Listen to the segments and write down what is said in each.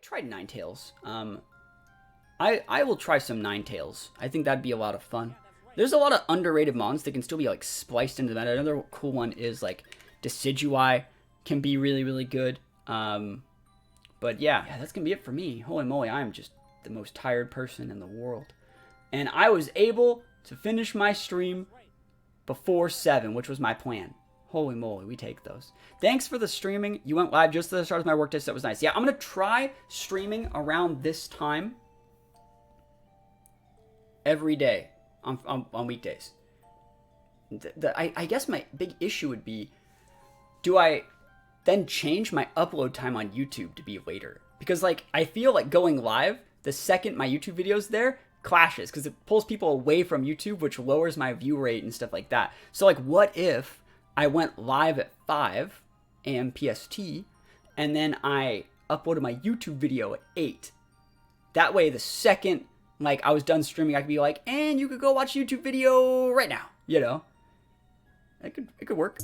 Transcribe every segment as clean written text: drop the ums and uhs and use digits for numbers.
could try Ninetales. I will try some Ninetales. I think that'd be a lot of fun. There's a lot of underrated mons that can still be like spliced into that. Another cool one is like Decidueye can be really, really good. But yeah, that's gonna be it for me. Holy moly, I'm just the most tired person in the world. And I was able to finish my stream before 7, which was my plan. Holy moly, we take those. Thanks for the streaming. You went live just at the start of my workday, so that was nice. Yeah, I'm gonna try streaming around this time every day on weekdays. I guess my big issue would be, do I then change my upload time on YouTube to be later? Because like I feel like going live the second my YouTube video's there clashes, because it pulls people away from YouTube, which lowers my view rate and stuff like that. So like, what if I went live at 5 a.m. PST and then I uploaded my YouTube video at 8? That way the second like I was done streaming, I could be like, and you could go watch a YouTube video right now, you know? It could work.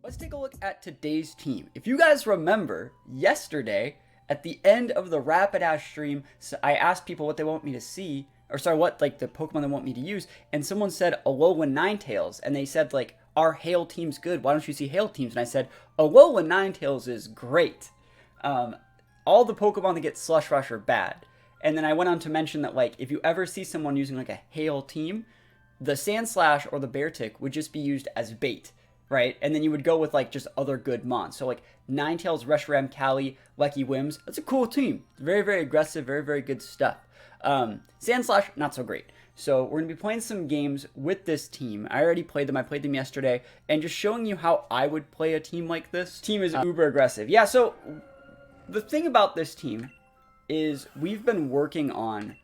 Let's take a look at today's team. If you guys remember, yesterday, at the end of the Rapidash stream, so I asked people what they want me to see, or sorry, what like the Pokemon they want me to use, and someone said Alolan Ninetales, and they said like, our Hail team's good, why don't you see Hail teams? And I said, Alolan Ninetales is great. All the Pokemon that get Slush Rush are bad. And then I went on to mention that like, if you ever see someone using like a Hail team, the Sandslash or the Beartic would just be used as bait, right? And then you would go with like just other good mons. So like Ninetales, Reshiram, Cali, Lucky Whims, that's a cool team. Very, very aggressive, very, very good stuff. Sandslash, not so great. So we're going to be playing some games with this team. I already played them. I played them yesterday. And just showing you how I would play a team like this. Team is uber aggressive. Yeah, so the thing about this team is we've been working on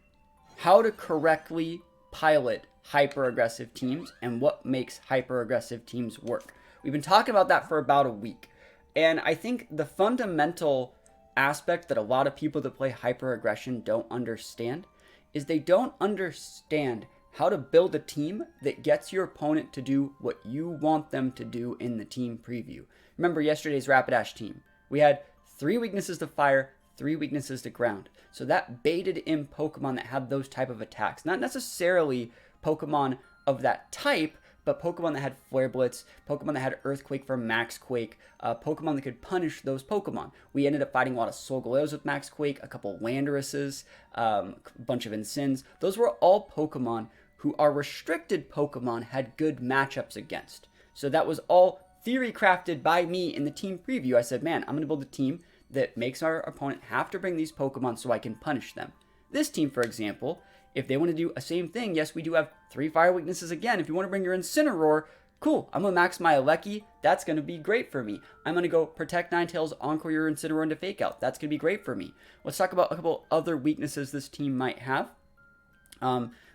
how to correctly pilot hyper-aggressive teams and what makes hyper-aggressive teams work. We've been talking about that for about a week. And I think the fundamental aspect that a lot of people that play hyper-aggression don't understand is they don't understand how to build a team that gets your opponent to do what you want them to do in the team preview. Remember yesterday's Rapidash team. We had 3 weaknesses to fire, 3 weaknesses to ground. So that baited in Pokemon that had those type of attacks. Not necessarily Pokemon of that type, but Pokemon that had Flare Blitz, Pokemon that had Earthquake for Max Quake, Pokemon that could punish those Pokemon. We ended up fighting a lot of Solgaleos with Max Quake, a couple Landorus's, a bunch of Insins. Those were all Pokemon who our restricted Pokemon had good matchups against. So that was all theory crafted by me in the team preview. I said, man, I'm going to build a team that makes our opponent have to bring these Pokemon so I can punish them. This team, for example, if they want to do a same thing, yes, we do have 3 fire weaknesses again. If you want to bring your Incineroar, cool. I'm going to max my Alecki. That's going to be great for me. I'm going to go Protect Ninetales, Encore your Incineroar into Fake Out. That's going to be great for me. Let's talk about a couple other weaknesses this team might have.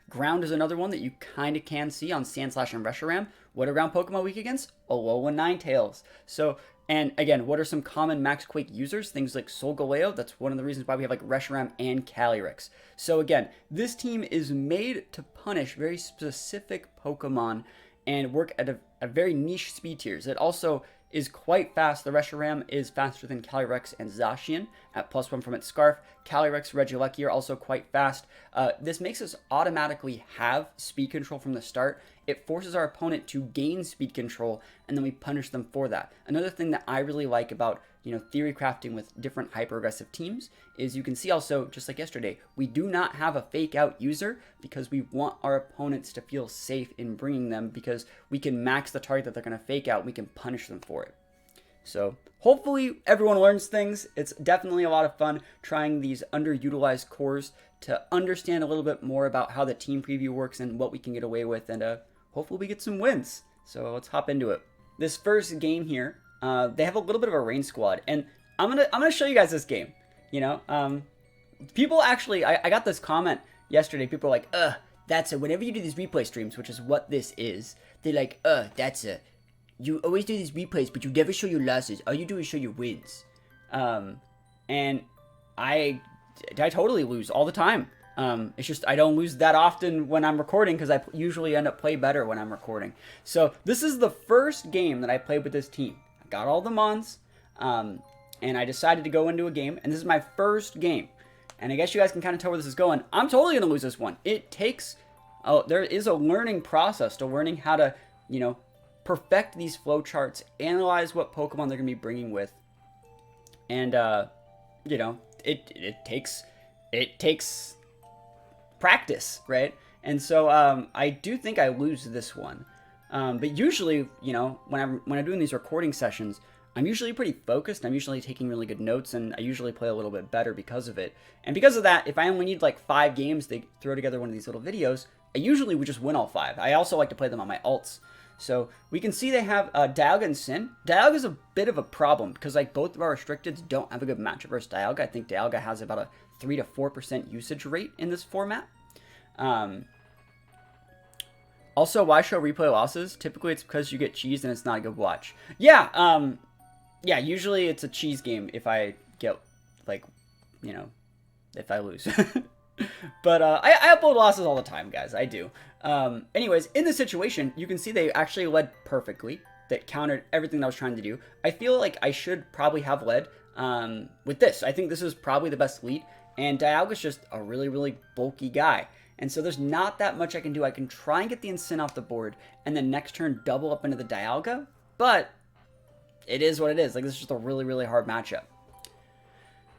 Ground is another one that you kind of can see on Sandslash and Reshiram. What are ground Pokemon weak against? Alolan Ninetales. So, and again, what are some common Max Quake users? Things like Solgaleo. That's one of the reasons why we have like Reshiram and Calyrex. So again, this team is made to punish very specific Pokemon and work at a very niche speed tiers. It also is quite fast. The Reshiram is faster than Calyrex and Zacian at +1 from its Scarf. Calyrex, Regieleki are also quite fast. This makes us automatically have speed control from the start. It forces our opponent to gain speed control, and then we punish them for that. Another thing that I really like about theory crafting with different hyper-aggressive teams is you can see also, just like yesterday, we do not have a fake out user because we want our opponents to feel safe in bringing them because we can max the target that they're going to fake out and we can punish them for it. So hopefully everyone learns things. It's definitely a lot of fun trying these underutilized cores to understand a little bit more about how the team preview works and what we can get away with, and hopefully we get some wins. So let's hop into it. This first game here, they have a little bit of a rain squad, and I'm gonna show you guys this game. People actually, I got this comment yesterday. People are like, that's a, whenever you do these replay streams, which is what this is, they're like, that's a, you always do these replays, but you never show your losses. All you do is show your wins. And I totally lose all the time. It's just I don't lose that often when I'm recording because I usually end up play better when I'm recording. So this is the first game that I played with this team. I got all the mons. and I decided to go into a game, and this is my first game. And I guess you guys can kind of tell where this is going. I'm totally going to lose this one. It takes, there is a learning process to learning how to, you know, perfect these flowcharts, analyze what Pokemon they're going to be bringing with. And, you know, it takes practice, right? And so I do think I lose this one. But usually, you know, when I'm doing these recording sessions, I'm usually pretty focused. I'm usually taking really good notes, and I usually play a little bit better because of it. And because of that, if I only need like 5 games to throw together one of these little videos, I usually would just win all 5. I also like to play them on my alts. So we can see they have Dialga and Sin. Dialga is a bit of a problem because like both of our restricteds don't have a good matchup versus Dialga. I think Dialga has about a 3 to 4% usage rate in this format. Also, why show replay losses? Typically, it's because you get cheesed and it's not a good watch. Yeah, yeah, usually it's a cheese game if I get, like, you know, if I lose. But I upload losses all the time, guys. I do. Anyways, in this situation, you can see they actually led perfectly. That countered everything that I was trying to do. I feel like I should probably have led with this. I think this is probably the best lead. And Dialga's just a really, really bulky guy. And so there's not that much I can do. I can try and get the Incin off the board, and then next turn double up into the Dialga. But it is what it is. Like, this is just a really, really hard matchup.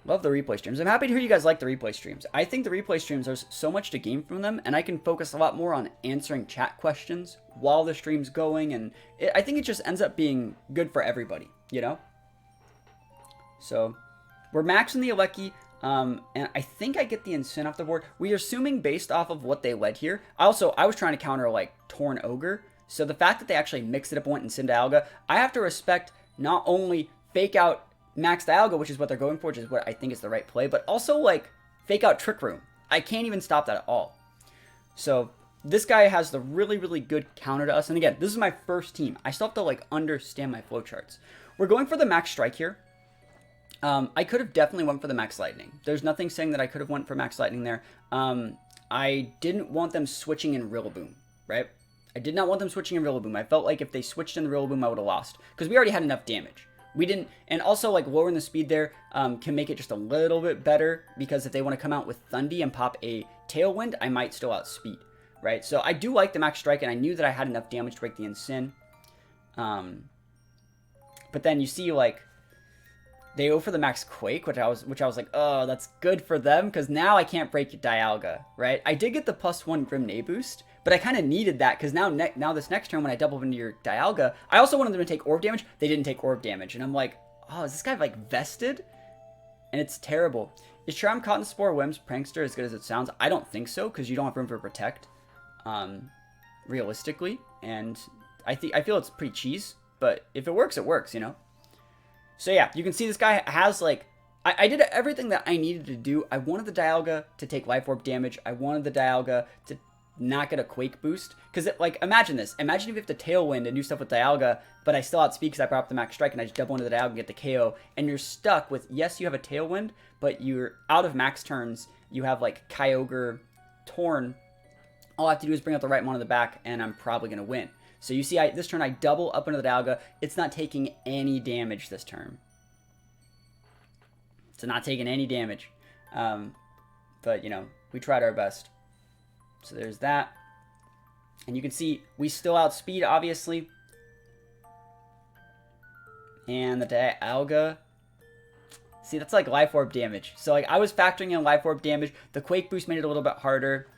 Love the replay streams. I'm happy to hear you guys like the replay streams. I think the replay streams, there's so much to gain from them, and I can focus a lot more on answering chat questions while the stream's going, and I think it just ends up being good for everybody, you know? So, we're maxing the Alecki, and I think I get the Incin off the board. We are assuming based off of what they led here. Also, I was trying to counter, like, Torn Ogre, so the fact that they actually mixed it up and went Incin Dialga, I have to respect not only fake out Max Dialga, which is what they're going for, which is what I think is the right play, but also, like, fake out Trick Room. I can't even stop that at all. So, this guy has the really, really good counter to us. And again, this is my first team. I still have to, like, understand my flowcharts. We're going for the Max Strike here. I could have definitely went for the Max Lightning. There's nothing saying that I could have went for Max Lightning there. I didn't want them switching in Rillaboom, right? I did not want them switching in Rillaboom. I felt like if they switched in the Rillaboom, I would have lost. Because we already had enough damage. We didn't, and also like lowering the speed there can make it just a little bit better, because if they want to come out with Thundy and pop a Tailwind, I might still outspeed, right? So I do like the Max Strike, and I knew that I had enough damage to break the Incin. But then you see like they go for the Max Quake, which I was like, oh, that's good for them, because now I can't break Dialga, right? I did get the +1 Grim Neigh boost, but I kind of needed that, because now this next turn when I double up into your Dialga, I also wanted them to take Orb damage. They didn't take Orb damage, and I'm like, oh, is this guy like vested? And it's terrible. Is Charm, Cotton Spore, Wims, Prankster as good as it sounds? I don't think so, because you don't have room for Protect, realistically, and I feel it's pretty cheese, but if it works, you know? So yeah, you can see this guy has like, I did everything that I needed to do. I wanted the Dialga to take Life Orb damage. I wanted the Dialga to not get a Quake boost. Because, like, imagine this. Imagine if you have to Tailwind and do stuff with Dialga, but I still outspeed because I brought up the Max Strike and I just double into the Dialga and get the KO. And you're stuck with, yes, you have a Tailwind, but you're out of max turns. You have, like, Kyogre, Torn. All I have to do is bring up the right one on the back, and I'm probably going to win. So you see, this turn I double up into the Dialga. It's not taking any damage this turn. It's not taking any damage. But, you know, we tried our best. So there's that. And you can see we still outspeed, obviously. And the Dialga. See, that's like Life Orb damage. So, like, I was factoring in Life Orb damage. The Quake boost made it a little bit harder.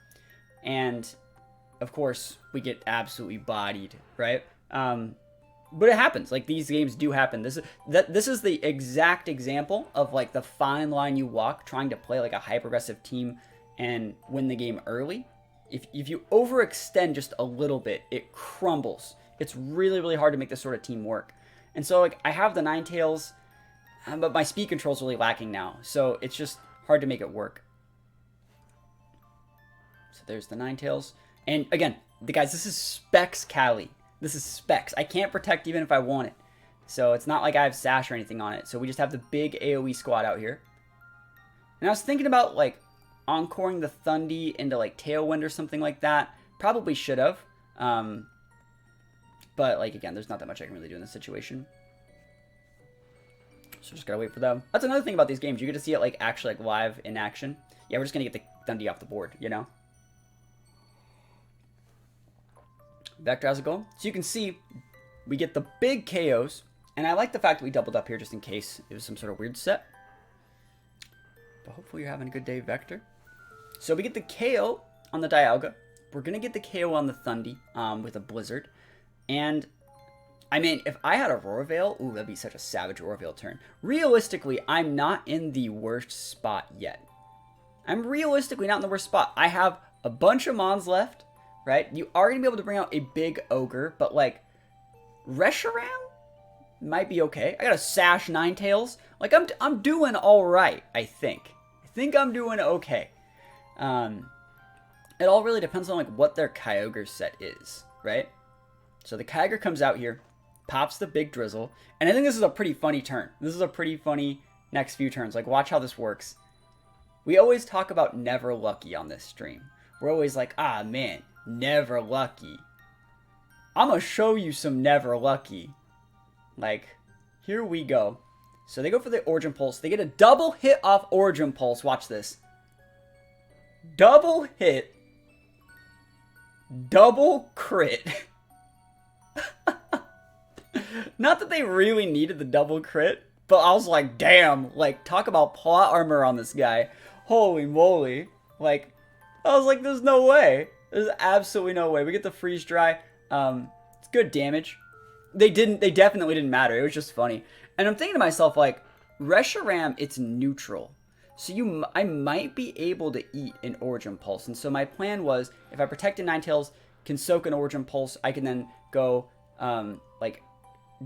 And of course, we get absolutely bodied, right? But it happens. Like, these games do happen. This is the exact example of, like, the fine line you walk trying to play, like, a hyper-aggressive team and win the game early. If you overextend just a little bit, it crumbles. It's really, really hard to make this sort of team work. And so, like, I have the Ninetales, but my speed control is really lacking now. So it's just hard to make it work. So there's the Ninetales. And again, guys, this is Specs Cali. This is Specs. I can't protect even if I want it. So it's not like I have Sash or anything on it. So we just have the big AoE squad out here. And I was thinking about, like, encoring the Thundy into, like, Tailwind or something like that. Probably should have. But, like, again, there's not that much I can really do in this situation. So just gotta wait for them. That's another thing about these games. You get to see it like actually like live in action. Yeah, we're just gonna get the Dundee off the board, you know? Vector has a goal. So you can see we get the big KOs. And I like the fact that we doubled up here just in case it was some sort of weird set. But hopefully you're having a good day, Vector. So we get the KO on the Dialga. We're going to get the KO on the Thundee with a Blizzard. And, I mean, if I had a Roar Veil, ooh, that'd be such a savage Roar Veil turn. Realistically, I'm not in the worst spot yet. I'm realistically not in the worst spot. I have a bunch of Mons left, right? You are going to be able to bring out a big Ogre, but, like, Reshiram might be okay. I got a Sash Ninetales. Like, I'm doing all right, I think. I think I'm doing okay. It all really depends on, like, what their Kyogre set is, right? So the Kyogre comes out here, pops the big Drizzle, and I think this is a pretty funny turn. This is a pretty funny next few turns. Like, watch how this works. We always talk about never lucky on this stream. We're always like, ah, man, never lucky. I'm gonna show you some never lucky. Like, here we go. So they go for the Origin Pulse. They get a double hit off Origin Pulse. Watch this. Double hit. Double crit. Not that they really needed the double crit, but I was like, damn. Like, talk about plot armor on this guy. Holy moly. Like, I was like, there's no way. There's absolutely no way. We get the Freeze Dry. It's good damage. They definitely didn't matter. It was just funny. And I'm thinking to myself, like, Reshiram, it's neutral. So I might be able to eat an Origin Pulse. And so my plan was, if I protected Ninetales, can soak an Origin Pulse, I can then go, like,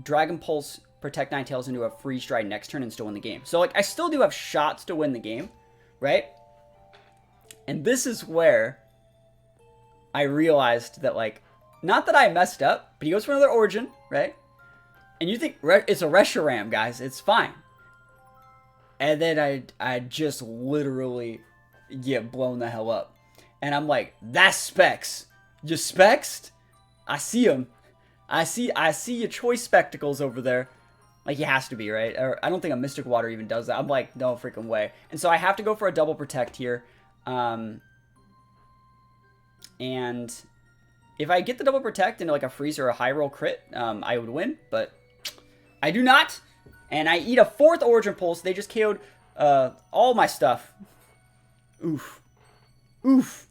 Dragon Pulse, protect Ninetales into a Freeze Dry next turn and still win the game. So, like, I still do have shots to win the game, right? And this is where I realized that, like, not that I messed up, but he goes for another Origin, right? And you think it's a Reshiram, guys. It's fine. And then I just literally get blown the hell up. And I'm like, that's Specs. You Spexed? I see him. I see your choice spectacles over there. Like, he has to be, right? Or, I don't think a Mystic Water even does that. I'm like, no freaking way. And so I have to go for a double protect here. And if I get the double protect into like a freeze or a high roll crit, I would win. But I do not. And I eat a fourth Origin Pulse. They just KO'd all my stuff. Oof. Oof.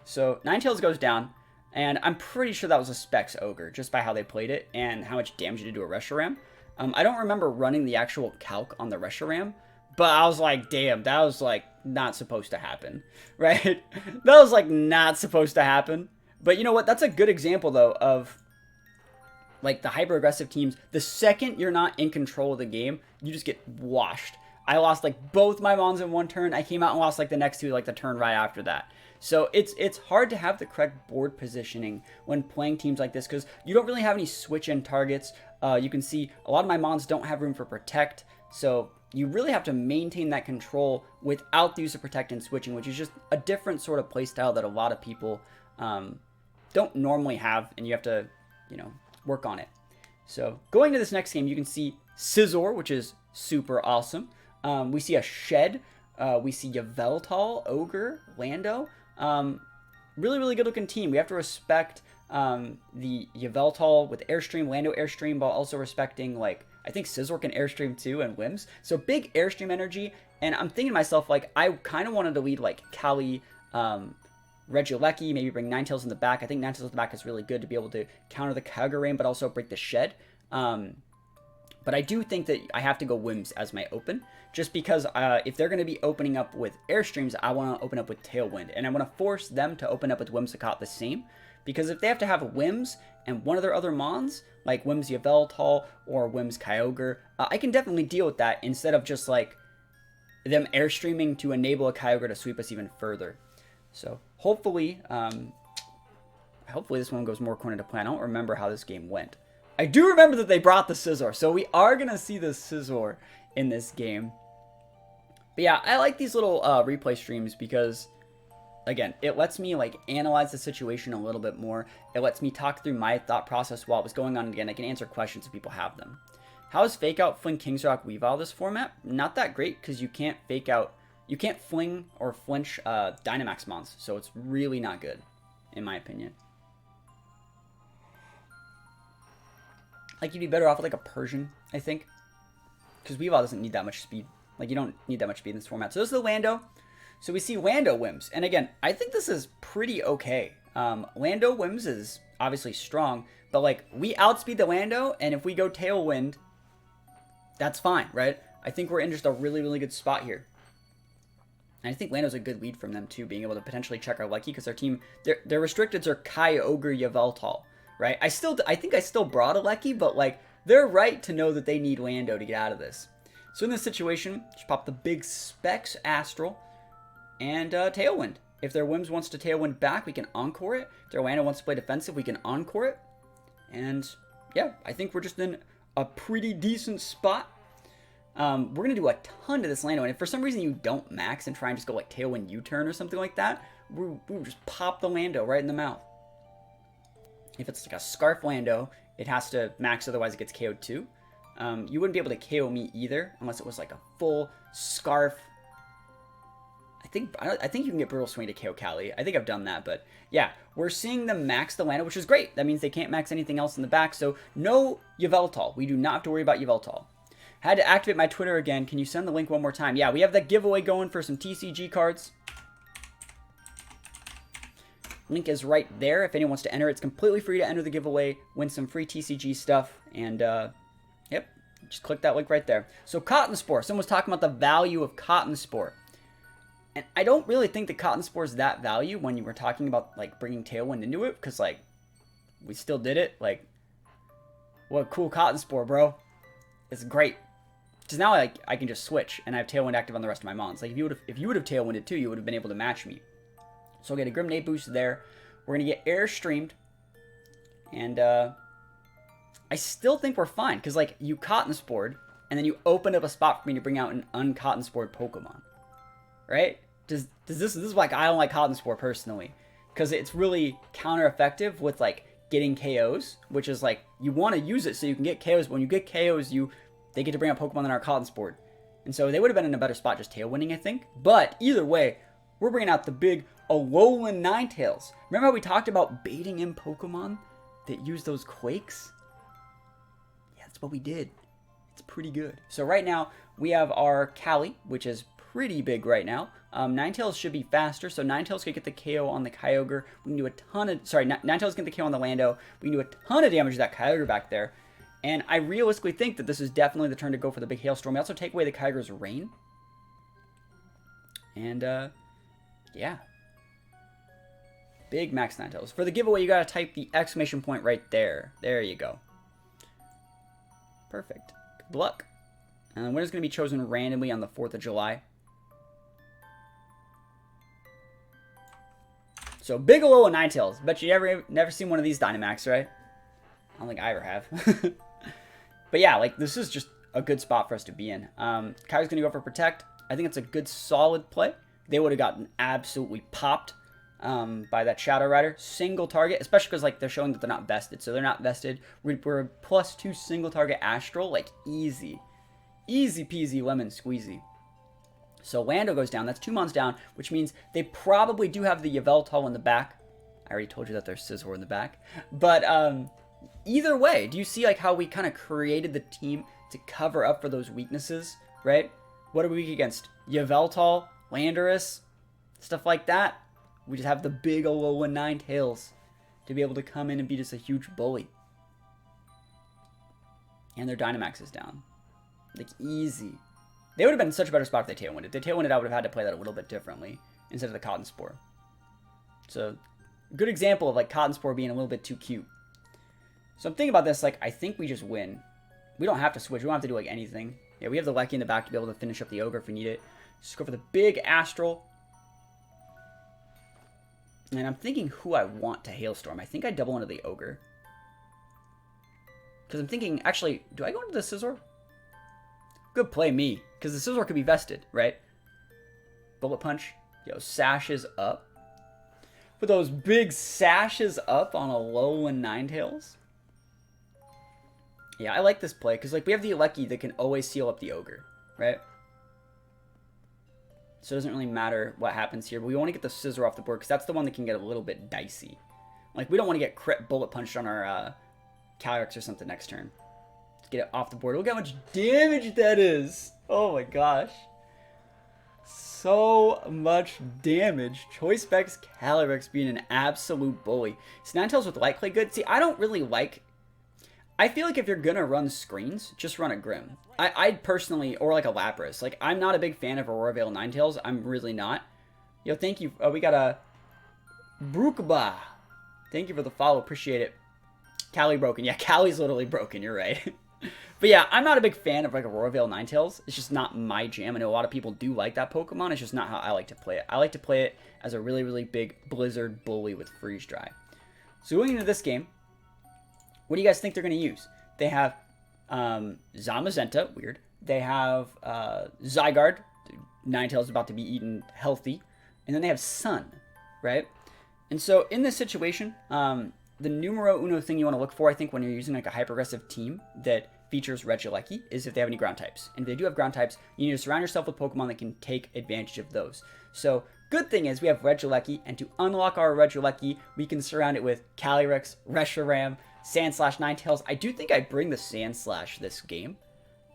So Ninetales goes down. And I'm pretty sure that was a Specs Ogre, just by how they played it and how much damage it did to a Reshiram. I don't remember running the actual calc on the Reshiram, but I was like, damn, that was like not supposed to happen, right? That was like not supposed to happen. But you know what? That's a good example, though, of like the hyper-aggressive teams. The second you're not in control of the game, you just get washed. I lost like both my Mons in one turn. I came out and lost like the next two, like the turn right after that. So it's hard to have the correct board positioning when playing teams like this because you don't really have any switch-in targets. You can see a lot of my Mons don't have room for Protect, so you really have to maintain that control without the use of Protect and switching, which is just a different sort of playstyle that a lot of people don't normally have, and you have to, you know, work on it. So going to this next game, you can see Scizor, which is super awesome. We see a Shed. We see Yveltal, Ogre, Lando. Really, really good looking team. We have to respect the Yveltal with Airstream, Lando Airstream, while also respecting, like, I think Scizor can Airstream too, and Wims. So big Airstream energy, and I'm thinking to myself, like, I kind of wanted to lead, like, Kali, Regieleki, maybe bring Ninetales in the back. I think Ninetales in the back is really good to be able to counter the Kyogre Rain, but also break the Shed. But I do think that I have to go Wims as my open, just because if they're going to be opening up with Airstreams, I want to open up with Tailwind, and I want to force them to open up with Whimsicott the same, because if they have to have Wims and one of their other Mons, like Wims Yveltal or Wims Kyogre, I can definitely deal with that instead of just like them Airstreaming to enable a Kyogre to sweep us even further. So hopefully, hopefully this one goes more according to plan. I don't remember how this game went. I do remember that they brought the Scizor, so we are going to see the Scizor in this game. But yeah, I like these little replay streams because, again, it lets me like analyze the situation a little bit more. It lets me talk through my thought process while it was going on. Again, I can answer questions if people have them. How is Fake Out Fling King's Rock Weavile this format? Not that great, because you can't fake out, you can't fling or flinch Dynamax mons, so it's really not good, in my opinion. Like, you'd be better off with like a Persian, I think, because Weavile doesn't need that much speed. Like, you don't need that much speed in this format. So this is the Lando. So we see Lando Wims, and again, I think this is pretty okay. Lando Wims is obviously strong, but like, we outspeed the Lando, and if we go Tailwind, that's fine, right? I think we're in just a really, really good spot here. And I think Lando's a good lead from them too, being able to potentially check our Lucky, because our team, their restricteds are Kyogre, Yveltal, right? I think I still brought a Lucky, but like, they're right to know that they need Lando to get out of this. So in this situation, just pop the big Specs Astral and Tailwind. If their Wims wants to Tailwind back, we can Encore it. If their Lando wants to play defensive, we can Encore it. And yeah, I think we're just in a pretty decent spot. We're going to do a ton to this Lando, and if for some reason you don't max and try and just go like Tailwind U-turn or something like that, we just pop the Lando right in the mouth. If it's like a Scarf Lando, it has to max, otherwise it gets KO'd too. You wouldn't be able to KO me either, unless it was like a full Scarf. I think you can get Brutal Swing to KO Cali. I think I've done that, but yeah, we're seeing them max the Lando, which is great. That means they can't max anything else in the back, so no Yveltal. We do not have to worry about Yveltal. Had to activate my Twitter again. Can you send the link one more time? Yeah, we have that giveaway going for some TCG cards. Link is right there if anyone wants to enter. It's completely free to enter the giveaway, win some free TCG stuff, and yep, just click that link right there. So Cotton Spore. Someone was talking about the value of Cotton Spore. And I don't really think that Cotton Spore is that value when you were talking about like bringing Tailwind into it, because like we still did it. Like, what a cool Cotton Spore, bro. It's great. Because now I can just switch and I have Tailwind active on the rest of my mons. Like if you would have Tailwinded too, you would have been able to match me. So I'll get a Grim Nate boost there. We're gonna get Airstreamed, and I still think we're fine because like you Cotton Spored and then you opened up a spot for me to bring out an uncotton Spored Pokemon, right? This is like, I don't like Cotton Spore personally, because it's really counter effective with like getting KOs, which is like you want to use it so you can get KOs. But when you get KOs, they get to bring out Pokemon that are Cotton Spored, and so they would have been in a better spot just Tailwinding, I think. But either way, we're bringing out the big Alolan Ninetales. Remember how we talked about baiting in Pokemon that use those Quakes? Yeah, that's what we did. It's pretty good. So right now, we have our Cali, which is pretty big right now. Ninetales should be faster, so Ninetales could get the KO on the Kyogre. We can do a ton of... Sorry, Ninetales get the KO on the Lando. We can do a ton of damage to that Kyogre back there. And I realistically think that this is definitely the turn to go for the big Hailstorm. We also take away the Kyogre's Rain. And, yeah. Big max Ninetales. For the giveaway, you gotta type the exclamation point right there. There you go. Perfect. Good luck. And the winner's gonna be chosen randomly on the 4th of July. So, big Alolan Ninetales. Bet you never seen one of these Dynamax, right? I don't think I ever have. But yeah, like, this is just a good spot for us to be in. Kyogre's gonna go for Protect. I think it's a good, solid play. They would have gotten absolutely popped by that Shadow Rider. Single target, especially because like they're showing that they're not vested. So they're not vested. We're +2 single target Astral, like easy. Easy peasy lemon squeezy. So Lando goes down. That's 2 mons down, which means they probably do have the Yveltal in the back. I already told you that there's Scizor in the back. But either way, do you see like how we kind of created the team to cover up for those weaknesses, right? What are we weak against? Yveltal, Landorus, stuff like that. We just have the big Alolan Ninetales to be able to come in and beat us a huge bully. And their Dynamax is down. Like, easy. They would have been in such a better spot if they Tailwinded. If they Tailwinded, I would have had to play that a little bit differently instead of the Cotton Spore. So, good example of, like, Cotton Spore being a little bit too cute. So I'm thinking about this, like, I think we just win. We don't have to switch. We don't have to do, like, anything. Yeah, we have the Lecky in the back to be able to finish up the Ogre if we need it. Just go for the big Astral. And I'm thinking who I want to Hailstorm. I think I double into the Ogre. Because I'm thinking, actually, do I go into the Scizor? Good play, me. Because the Scizor could be vested, right? Bullet Punch. Yo, sashes up. Put those big sashes up on Alolan Ninetales. Yeah, I like this play, because, like, we have the Alecki that can always seal up the Ogre, right? So it doesn't really matter what happens here, but we want to get the Scissor off the board, because that's the one that can get a little bit dicey. Like, we don't want to get crit bullet punched on our Calyrex or something next turn. Let's get it off the board. Look how much damage that is! Oh my gosh. So much damage. Choice Specs Calyrex being an absolute bully. Is Ninetales with Light Clay good? See, I don't really like... I feel like if you're gonna run screens, just run a Grim. I personally, or like a Lapras. Like, I'm not a big fan of Aurora Veil Ninetales. I'm really not. Yo, thank you. We got a Brookba. Thank you for the follow. Appreciate it. Callie broken. Yeah, Callie's literally broken. You're right. But yeah, I'm not a big fan of like Aurora Veil Ninetales. It's just not my jam. I know a lot of people do like that Pokemon. It's just not how I like to play it. I like to play it as a really, really big Blizzard bully with Freeze Dry. So going into this game, what do you guys think they're going to use? They have Zamazenta, weird. They have Zygarde, Ninetales about to be eaten healthy. And then they have Sun, right? And so in this situation, the numero uno thing you want to look for, I think, when you're using like a hyper-aggressive team that features Regieleki is if they have any ground types. And if they do have ground types, you need to surround yourself with Pokemon that can take advantage of those. So good thing is we have Regieleki, and to unlock our Regieleki, we can surround it with Calyrex, Reshiram, Sandslash, Ninetales. I do think I bring the Sandslash this game.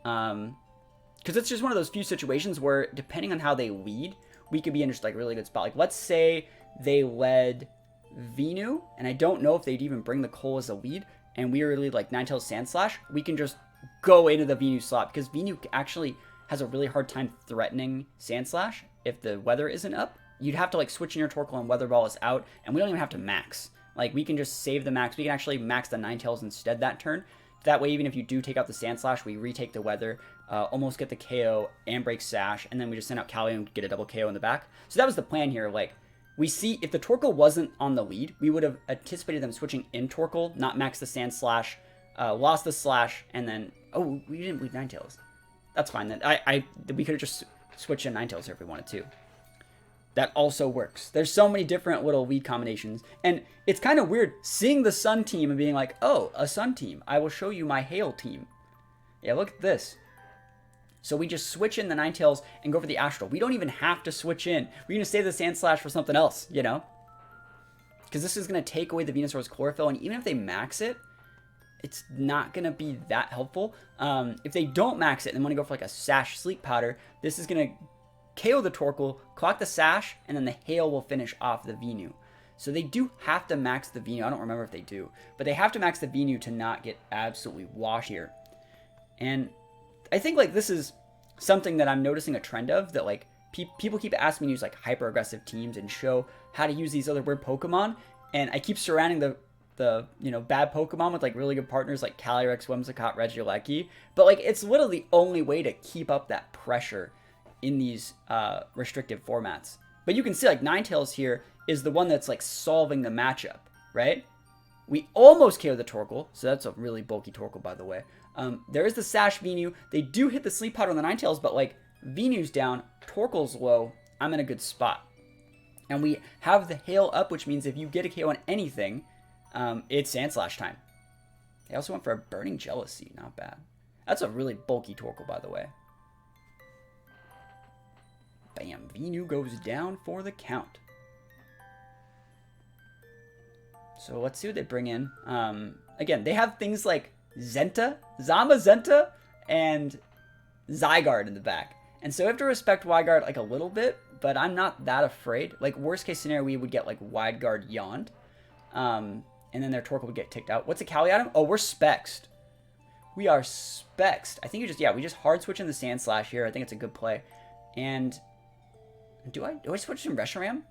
Because it's just one of those few situations where, depending on how they lead, we could be in just like a really good spot. Like, let's say they led Venu, and I don't know if they'd even bring the Cole as a lead, and we really like Ninetales Sandslash, we can just go into the Venu slot, because Venu actually has a really hard time threatening Sandslash if the weather isn't up. You'd have to like switch in your Torkoal and Weather Ball is out, and we don't even have to max. Like, we can just save the max. We can actually max the Ninetales instead that turn. That way, even if you do take out the Sandslash, we retake the Weather, almost get the KO and break Sash, and then we just send out Callie and get a double KO in the back. So that was the plan here. Like, we see if the Torkoal wasn't on the lead, we would have anticipated them switching in Torkoal, not max the Sandslash, lost the Slash, and then... Oh, we didn't bleed Ninetales. That's fine then. We could have just switched in Ninetales if we wanted to. That also works. There's so many different little lead combinations. And it's kind of weird seeing the Sun team and being like, oh, a Sun team. I will show you my Hail team. Yeah, look at this. So we just switch in the Ninetales and go for the Astral. We don't even have to switch in. We're going to save the Sandslash for something else, you know? Because this is going to take away the Venusaur's Chlorophyll. And even if they max it, it's not going to be that helpful. If they don't max it and want to go for like a Sash Sleep Powder, this is going to KO the Torkoal, clock the Sash, and then the Hail will finish off the Venu. So they do have to max the Venu. I don't remember if they do. But they have to max the Venu to not get absolutely washed here. And I think like this is something that I'm noticing a trend of, that like people keep asking me to use like hyper aggressive teams and show how to use these other weird Pokemon, and I keep surrounding the you know, bad Pokemon with like really good partners like Calyrex, Whimsicott, Regieleki, but like it's literally the only way to keep up that pressure in these restrictive formats. But you can see like Ninetales here is the one that's like solving the matchup, right? We almost KO the Torkoal, so that's a really bulky Torkoal, by the way. There is the Sash Venu. They do hit the Sleep Powder on the Ninetales, but like Venu's down, Torkoal's low. I'm in a good spot. And we have the Hail up, which means if you get a KO on anything, it's Sandslash time. They also went for a Burning Jealousy. Not bad. That's a really bulky Torkoal, by the way. Bam. Venu goes down for the count. So let's see what they bring in. Again, they have things like Zamazenta, and Zygarde in the back. And so we have to respect Wideguard like a little bit, but I'm not that afraid. Like, worst case scenario, we would get like Wideguard yawned. And then their Torkoal would get ticked out. What's a Cali item? Oh, we're Spexed. We are Spexed. I think you just, yeah, we just hard switch in the Sandslash here. I think it's a good play. And do I switch in Reshiram?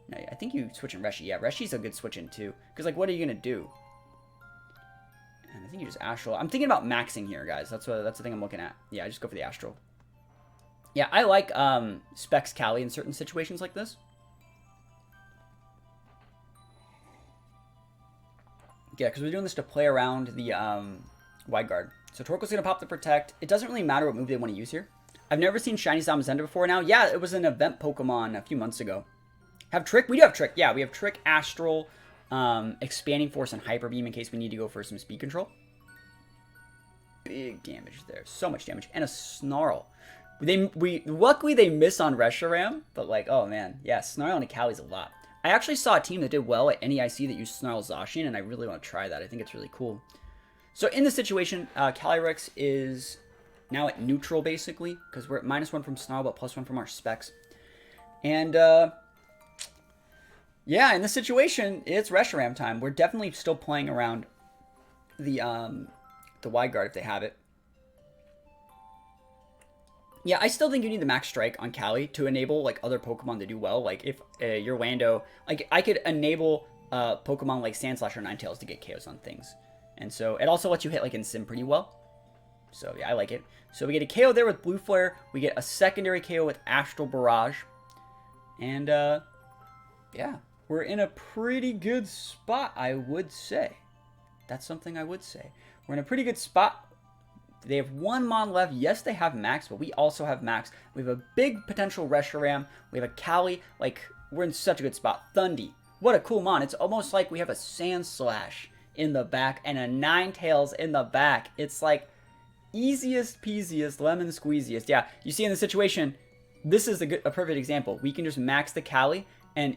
No, I think you switch in Reshi. Yeah, Reshi's a good switch in too. Because like, what are you gonna do? And I think you just Astral. I'm thinking about maxing here, guys. That's the thing I'm looking at. Yeah, I just go for the Astral. Yeah, I like Specs Cali in certain situations like this. Yeah, because we're doing this to play around the Wideguard. So Torkoal's going to pop the Protect. It doesn't really matter what move they want to use here. I've never seen Shiny Zamazenta before now. Yeah, it was an event Pokemon a few months ago. Have Trick? We do have Trick. Yeah, we have Trick, Astral, Expanding Force, and Hyper Beam in case we need to go for some speed control. big damage there. So much damage. And a Snarl. Luckily they miss on Reshiram, but like, oh man. Yeah, Snarl and a Cali's a lot. I actually saw a team that did well at NEIC that used Snarl Zacian, and I really want to try that. I think it's really cool. So in this situation, Calyrex is now at neutral, basically, because we're at -1 from Snarl, but +1 from our specs. And, yeah, in this situation, it's Reshiram time. We're definitely still playing around the Wide Guard if they have it. Yeah, I still think you need the Max Strike on Cali to enable, like, other Pokemon to do well. Like, if your Lando... Like, I could enable Pokemon like Sandslash or Ninetales to get KOs on things. And so, it also lets you hit, like, in Sim pretty well. So, yeah, I like it. So, we get a KO there with Blue Flare. We get a secondary KO with Astral Barrage. And, yeah, we're in a pretty good spot, I would say. That's something I would say. We're in a pretty good spot. They have 1 Mon left. Yes, they have Max, but we also have Max. We have a big potential Reshiram. We have a Cali. Like, we're in such a good spot. Thundy. What a cool Mon. It's almost like we have a Sandslash in the back and a Ninetales in the back. It's like easiest peasiest, lemon squeeziest. Yeah, you see in the situation, this is a perfect example. We can just max the Cali and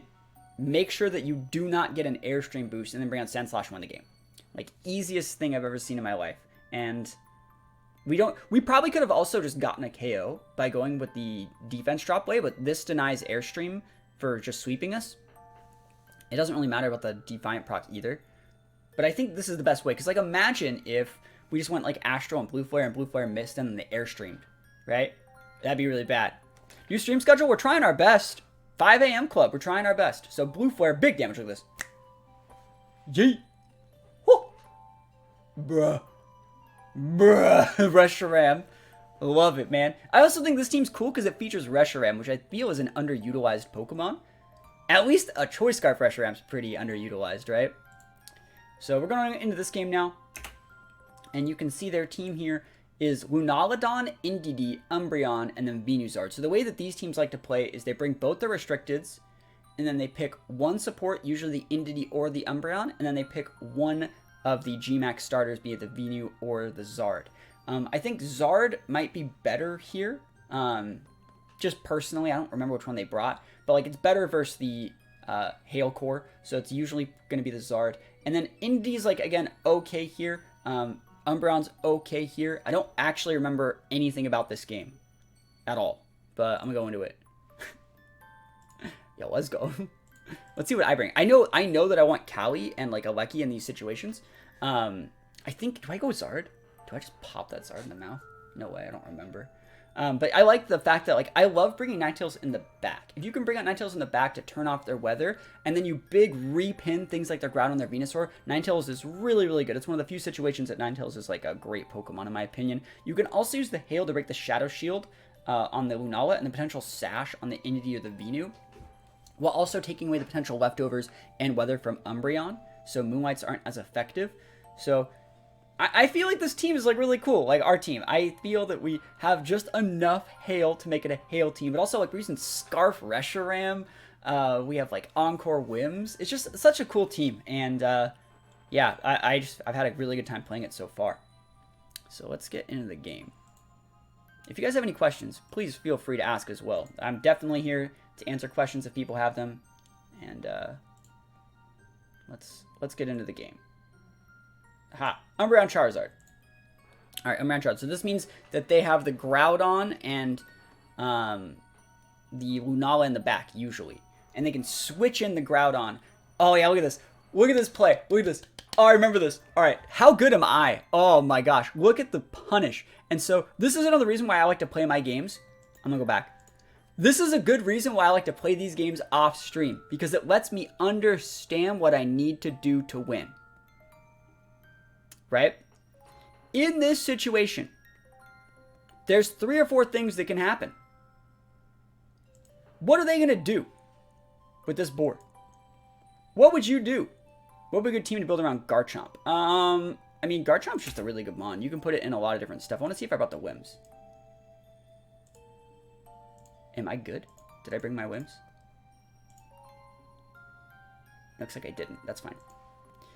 make sure that you do not get an Airstream boost and then bring out Sandslash and win the game. Like, easiest thing I've ever seen in my life. And... We probably could have also just gotten a KO by going with the defense drop way, but this denies Airstream for just sweeping us. It doesn't really matter about the Defiant proc either. But I think this is the best way, because like imagine if we just went like Astral and Blue Flare missed and then they Airstreamed, right? That'd be really bad. New stream schedule, we're trying our best. 5 a.m. club, we're trying our best. So Blue Flare, big damage like this. Yeet. Woo. Bruh. Reshiram. Love it, man. I also think this team's cool because it features Reshiram, which I feel is an underutilized Pokemon. At least a Choice Scarf Reshiram's pretty underutilized, right? So we're going into this game now. And you can see their team here is Lunaludon, Indeedee, Umbreon, and then Venusaur. So the way that these teams like to play is they bring both the Restricteds, and then they pick one support, usually the Indeedee or the Umbreon, and then they pick one of the Gmax starters, be it the Venu or the Zard. I think Zard might be better here. Just personally, I don't remember which one they brought, but like it's better versus the Hail Core, so it's usually going to be the Zard. And then Indeedee's like, again, okay here. Umbreon's okay here. I don't actually remember anything about this game at all, but I'm going to go into it. Yo, let's go. Let's see what I bring. I know that I want Cali and like Aleki in these situations. I think, do I go Zard? Do I just pop that Zard in the mouth? No way, I don't remember. But I like the fact that, like, I love bringing Ninetales in the back. If you can bring out Ninetales in the back to turn off their weather, and then you big repin things like their Groudon and their Venusaur, Ninetales is really, really good. It's one of the few situations that Ninetales is, like, a great Pokemon, in my opinion. You can also use the Hail to break the Shadow Shield on the Lunala and the potential Sash on the Indeedee or the Venu, while also taking away the potential leftovers and weather from Umbreon, so Moonlights aren't as effective. So I feel like this team is like really cool, like our team. I feel that we have just enough Hail to make it a Hail team, but also like we're using Scarf Reshiram. We have like Encore Whims. It's just such a cool team, and yeah, I've had a really good time playing it so far. So let's get into the game. If you guys have any questions, please feel free to ask as well. I'm definitely here to answer questions if people have them, and let's get into the game. Ha! Umbreon Charizard. Alright, Umbreon Charizard. So this means that they have the Groudon and the Lunala in the back, usually. And they can switch in the Groudon. Oh yeah, look at this. Look at this play. Look at this. Oh, I remember this. Alright, how good am I? Oh my gosh, look at the punish. And so, this is another reason why I like to play my games. I'm gonna go back. This is a good reason why I like to play these games off stream, because it lets me understand what I need to do to win. Right? In this situation, there's 3 or 4 things that can happen. What are they going to do with this board? What would you do? What would be a good team to build around Garchomp? I mean, Garchomp's just a really good mon. You can put it in a lot of different stuff. I want to see if I brought the Whims. Am I good? Did I bring my Whims? Looks like I didn't. That's fine.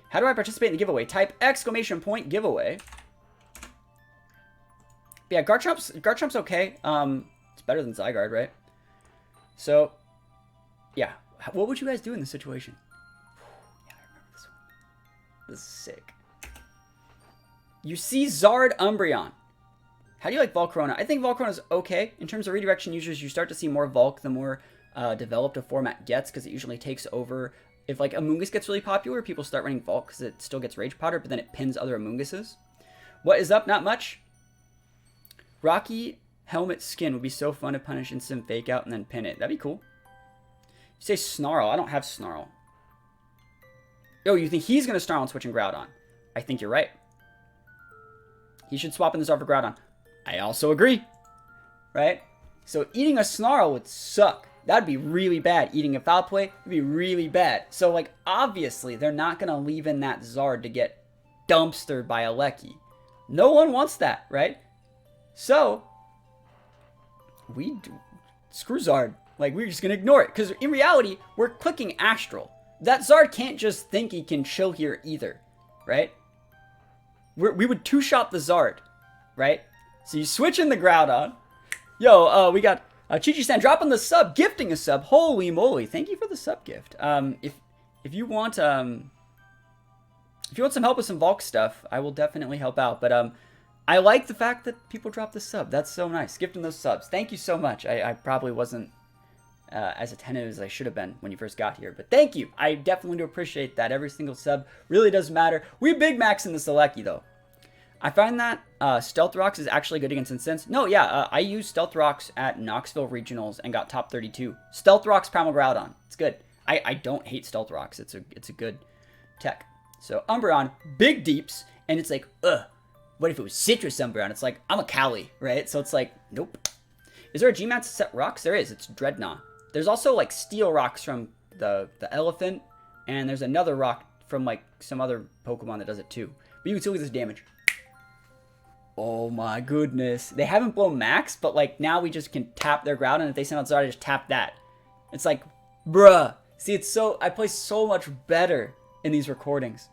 How do I participate in the giveaway? Type !! giveaway. But yeah, Garchomp's okay. It's better than Zygarde, right? So, yeah. What would you guys do in this situation? Yeah, I remember this one. This is sick. You see Zard Umbreon. How do you like Volcarona? I think Volcarona's okay. In terms of redirection users, you start to see more Volk the more developed a format gets, because it usually takes over. If like Amoonguss gets really popular, people start running Volk because it still gets Rage Powder, but then it pins other Amoongusses. What is up? Not much. Rocky Helmet Skin would be so fun to punish instant Fake Out and then pin it. That'd be cool. You say Snarl. I don't have Snarl. Oh, you think he's going to Snarl and switch in Groudon? I think you're right. He should swap in the Zard for Groudon. I also agree. Right? So eating a Snarl would suck. That'd be really bad. Eating a Foul Play would be really bad. So, like, obviously, they're not going to leave in that Zard to get dumpstered by a Lecky. No one wants that, right? So, we do. Screw Zard. Like, we're just going to ignore it. Because in reality, we're clicking Astral. That Zard can't just think he can chill here either. Right? We would two-shot the Zard. Right? So you switch in the Groudon. Yo, we got Chi-Chi-san dropping the sub, gifting a sub. Holy moly. Thank you for the sub gift. If you want some help with some Volk stuff, I will definitely help out. But I like the fact that people drop the sub. That's so nice. Gifting those subs. Thank you so much. I probably wasn't as attentive as I should have been when you first got here. But thank you. I definitely do appreciate that. Every single sub really does matter. We Big Max in the Selecki, though. I find that Stealth Rocks is actually good against Incense. No, yeah, I used Stealth Rocks at Knoxville Regionals and got top 32. Stealth Rocks Primal Groudon. It's good. I don't hate Stealth Rocks. It's a good tech. So Umbreon, big deeps, and it's like, ugh. What if it was Citrus Umbreon? It's like, I'm a Cali, right? So it's like, nope. Is there a Gmat to set rocks? There is. It's Dreadnought. There's also like Steel Rocks from the Elephant, and there's another rock from like some other Pokemon that does it too. But you can still get this damage. Oh my goodness. They haven't blown max, but like now we just can tap their Groudon, and if they send out Zard, I just tap that. It's like, bruh. See, it's so, I play so much better in these recordings.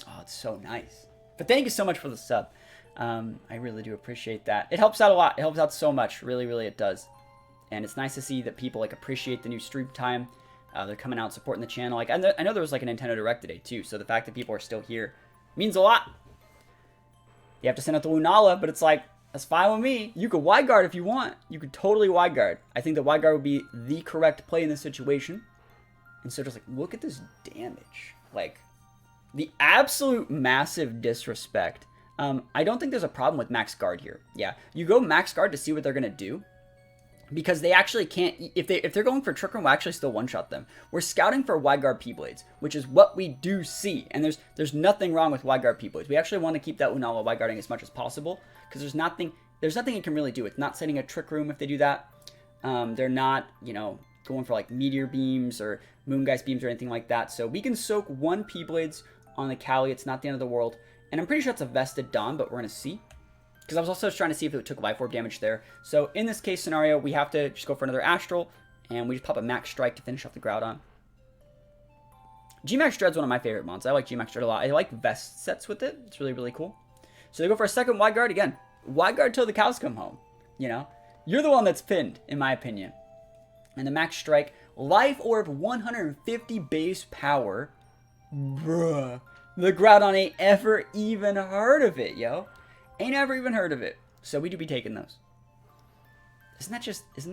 Oh, it's so nice. But thank you so much for the sub. I really do appreciate that. It helps out a lot. It helps out so much. Really, really it does. And it's nice to see that people like appreciate the new stream time. They're coming out supporting the channel. Like I know there was like a Nintendo Direct today too. So the fact that people are still here means a lot. You have to send out the Lunala, but it's like, that's fine with me. You could Wide Guard if you want. You could totally Wide Guard. I think that Wide Guard would be the correct play in this situation. And so just like, look at this damage. Like, the absolute massive disrespect. I don't think there's a problem with Max Guard here. Yeah, you go Max Guard to see what they're going to do. Because they actually can't, if they're going for Trick Room, we'll actually still one-shot them. We're scouting for Wide Guard P-Blades, which is what we do see. And there's nothing wrong with Wide Guard P-Blades. We actually want to keep that Lunala Wide Guarding as much as possible. Because there's nothing it can really do. It's not setting a Trick Room if they do that. They're not, you know, going for like Meteor Beams or Moongeist Beams or anything like that. So we can soak one P-Blades on the Cali. It's not the end of the world. And I'm pretty sure it's a Vested Dawn, but we're going to see. Because I was also trying to see if it took Life Orb damage there. So in this case scenario, we have to just go for another Astral. And we just pop a Max Strike to finish off the Groudon. G-Max Dread's one of my favorite mons. I like G-Max Dread a lot. I like Vest sets with it. It's really, really cool. So they go for a second Wide Guard again. Wide Guard till the cows come home. You know? You're the one that's pinned, in my opinion. And the Max Strike. Life Orb 150 base power. Bruh. The Groudon ain't ever even heard of it, yo. Ain't ever even heard of it. So we do be taking those. Isn't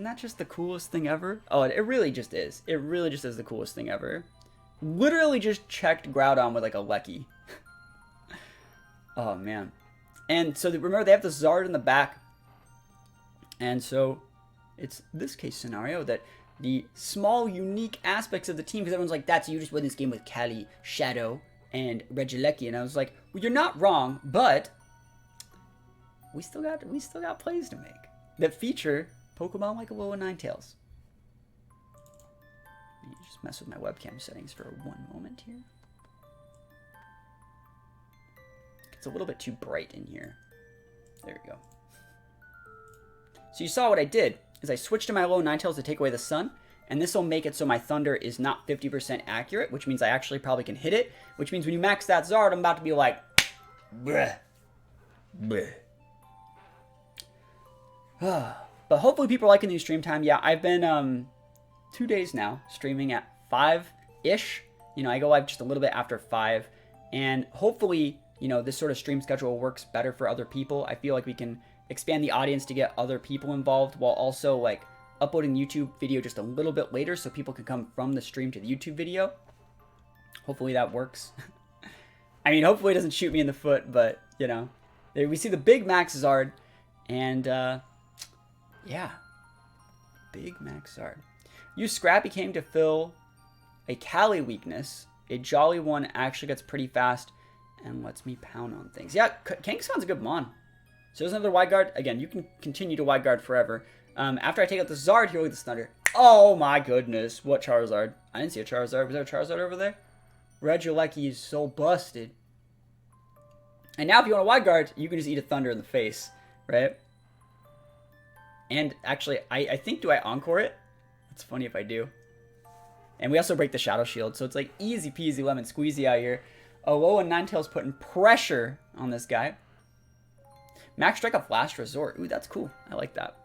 that just the coolest thing ever? Oh, it really just is. It really just is the coolest thing ever. Literally just checked Groudon with like a Lecky. Oh man. And so remember they have the Zard in the back. And so it's this case scenario that the small unique aspects of the team, because everyone's like, that's you just win this game with Cali, Shadow, and Regieleki. And I was like, well, you're not wrong, but we still got plays to make that feature Pokemon like Alolan Ninetales. Let me just mess with my webcam settings for one moment here. It's a little bit too bright in here. There we go. So you saw what I did is I switched to my Alolan Ninetales to take away the sun, and this will make it so my Thunder is not 50% accurate, which means I actually probably can hit it, which means when you max that Zard, I'm about to be like, bruh. Bleh. But hopefully people are liking the stream time. Yeah, I've been 2 days now streaming at 5-ish. You know, I go live just a little bit after 5. And hopefully, you know, this sort of stream schedule works better for other people. I feel like we can expand the audience to get other people involved while also like uploading the YouTube video just a little bit later so people can come from the stream to the YouTube video. Hopefully that works. I mean, hopefully it doesn't shoot me in the foot, but, you know. There we see the big Max Zard. And, yeah. Big Max Zard. Use Scrappy King to fill a Cali weakness. A Jolly one actually gets pretty fast and lets me pound on things. Yeah, Kangaskhan's a good mon. So there's another wide guard. Again, you can continue to wide guard forever. After I take out the Zard, here, look at this Thunder. Oh my goodness. What Charizard? I didn't see a Charizard. Was there a Charizard over there? Regieleki is so busted. And now if you want a wide guard, you can just eat a Thunder in the face, right? And actually, I think, do I Encore it? It's funny if I do. And we also break the Shadow Shield, so it's like easy peasy lemon squeezy out here. Alolan Ninetales putting pressure on this guy. Max Strike off Last Resort. Ooh, that's cool. I like that.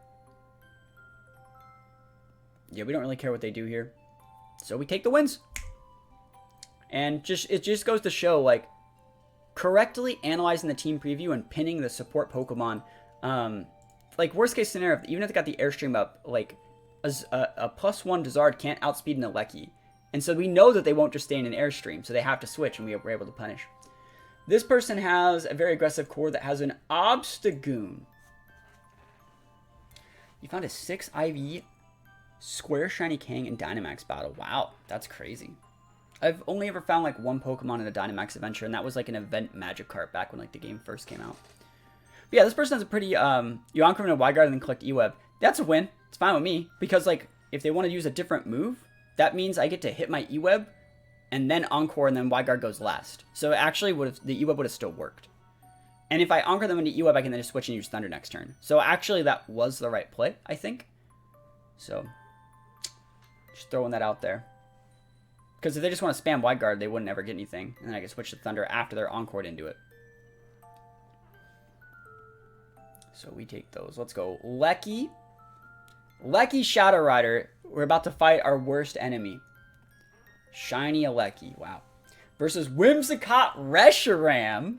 Yeah, we don't really care what they do here. So we take the wins. And it just goes to show, like, correctly analyzing the team preview and pinning the support Pokemon. Like, worst case scenario, even if they got the Airstream up, like, a +1 Desard can't outspeed an Alecki. And so we know that they won't just stay in an Airstream, so they have to switch, and we were able to punish. This person has a very aggressive core that has an Obstagoon. You found a 6 IV Square Shiny King in Dynamax battle. Wow, that's crazy. I've only ever found like one Pokemon in a Dynamax adventure, and that was like an event Magikarp back when like the game first came out. But yeah, this person has a pretty, you Encore in a Wide Guard and then collect E-Web. That's a win. It's fine with me, because like, if they want to use a different move, that means I get to hit my E-Web, and then Encore, and then Wide Guard goes last. So actually, the E-Web would have still worked. And if I Encore them into E-Web, I can then just switch and use Thunder next turn. So actually, that was the right play, I think. So, just throwing that out there. Because if they just want to spam Wide Guard, they wouldn't ever get anything. And then I can switch to Thunder after they're Encored into it. So we take those. Let's go. Lecky. Lecky Shadow Rider. We're about to fight our worst enemy. Shiny Alecki. Wow. Versus Whimsicott Reshiram.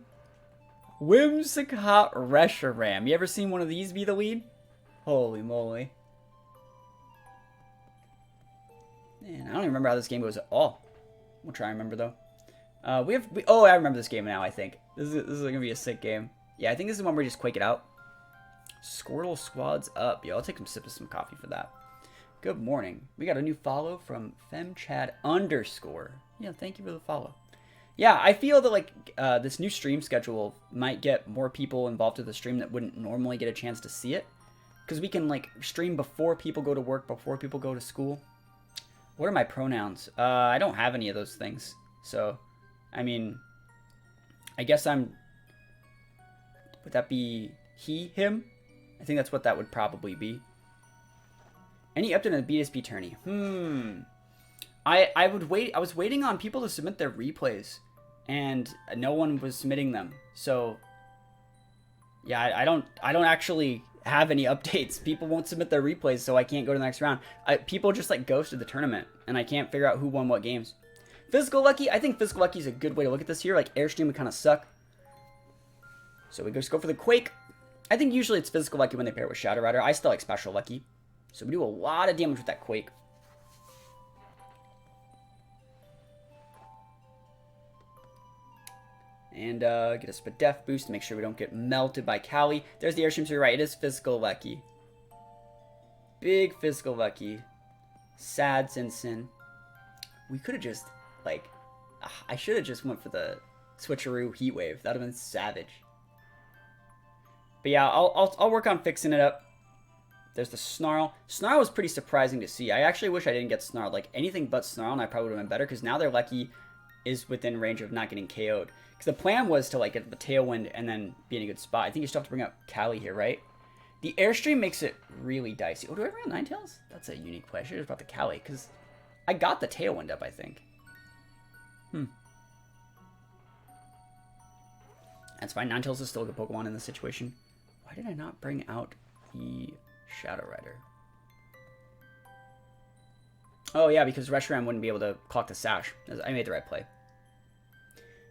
Whimsicott Reshiram. You ever seen one of these be the lead? Holy moly. Man, I don't even remember how this game goes at all. We'll try and remember though. Oh, I remember this game now, I think. This is going to be a sick game. Yeah, I think this is one where we just quake it out. Squirtle Squad's up. Yeah, I'll take some sip of some coffee for that. Good morning. We got a new follow from FemChad_. Yeah, thank you for the follow. Yeah, I feel that like this new stream schedule might get more people involved with the stream that wouldn't normally get a chance to see it. Because we can like stream before people go to work, before people go to school. What are my pronouns? I don't have any of those things. So, I mean, I guess would that be he, him? I think that's what that would probably be. Any update on the BSB tourney? I was waiting on people to submit their replays, and no one was submitting them. So, yeah, I don't actually have any updates. People won't submit their replays, so I can't go to the next round. People just like ghosted the tournament, and I can't figure out who won what games. Physical Lucky, I think Physical Lucky is a good way to look at this here. Like Airstream would kind of suck. So we just go for the Quake. I think usually it's Physical Lucky when they pair it with Shadow Rider. I still like Special Lucky. So we do a lot of damage with that Quake. And get a Spadef boost to make sure we don't get melted by Cali. There's the Airstream, so you're right. It is Physical Lucky. Big Physical Lucky. Sad Sinsin. We could have just, like... I should have just went for the Switcheroo Heat Wave. That would have been savage. But yeah, I'll work on fixing it up. There's the Snarl. Snarl was pretty surprising to see. I actually wish I didn't get Snarl. Like, anything but Snarl, and I probably would have been better, because now their Lucky is within range of not getting KO'd. Because the plan was to, like, get the Tailwind and then be in a good spot. I think you still have to bring up Cali here, right? The Airstream makes it really dicey. Oh, do I bring up Ninetales? That's a unique play. I should have brought the Cali, because I got the Tailwind up, I think. That's fine. Ninetales is still a good Pokemon in this situation. Why did I not bring out the Shadow Rider? Oh, yeah, because Reshiram wouldn't be able to clock the Sash. I made the right play.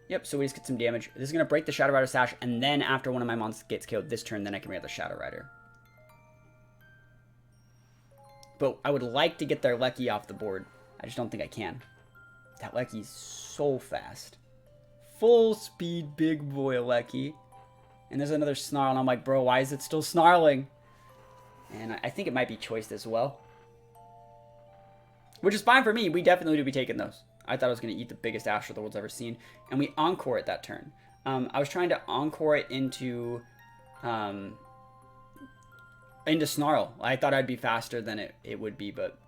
Yep, so we just get some damage. This is going to break the Shadow Rider Sash, and then after one of my mons gets killed this turn, then I can bring out the Shadow Rider. But I would like to get their Lecky off the board. I just don't think I can. That Lecky's so fast. Full speed big boy Lecky. And there's another Snarl, and I'm like, bro, why is it still snarling? And I think it might be choiced as well. Which is fine for me. We definitely would be taking those. I thought I was going to eat the biggest Astro the world's ever seen. And we Encore it that turn. I was trying to Encore it into Snarl. I thought I'd be faster than it would be, but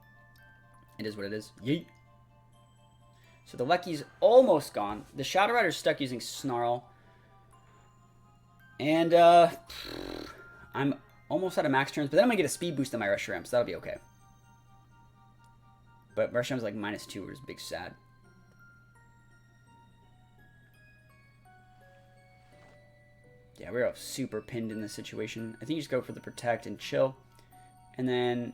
it is what it is. Yeet. So the Lecky's almost gone. The Shadow Rider's stuck using Snarl. And I'm almost out of max turns, but then I'm going to get a speed boost on my Reshiram, so that'll be okay. But Reshiram's like -2, which is big sad. Yeah, we're super pinned in this situation. I think you just go for the Protect and chill. And then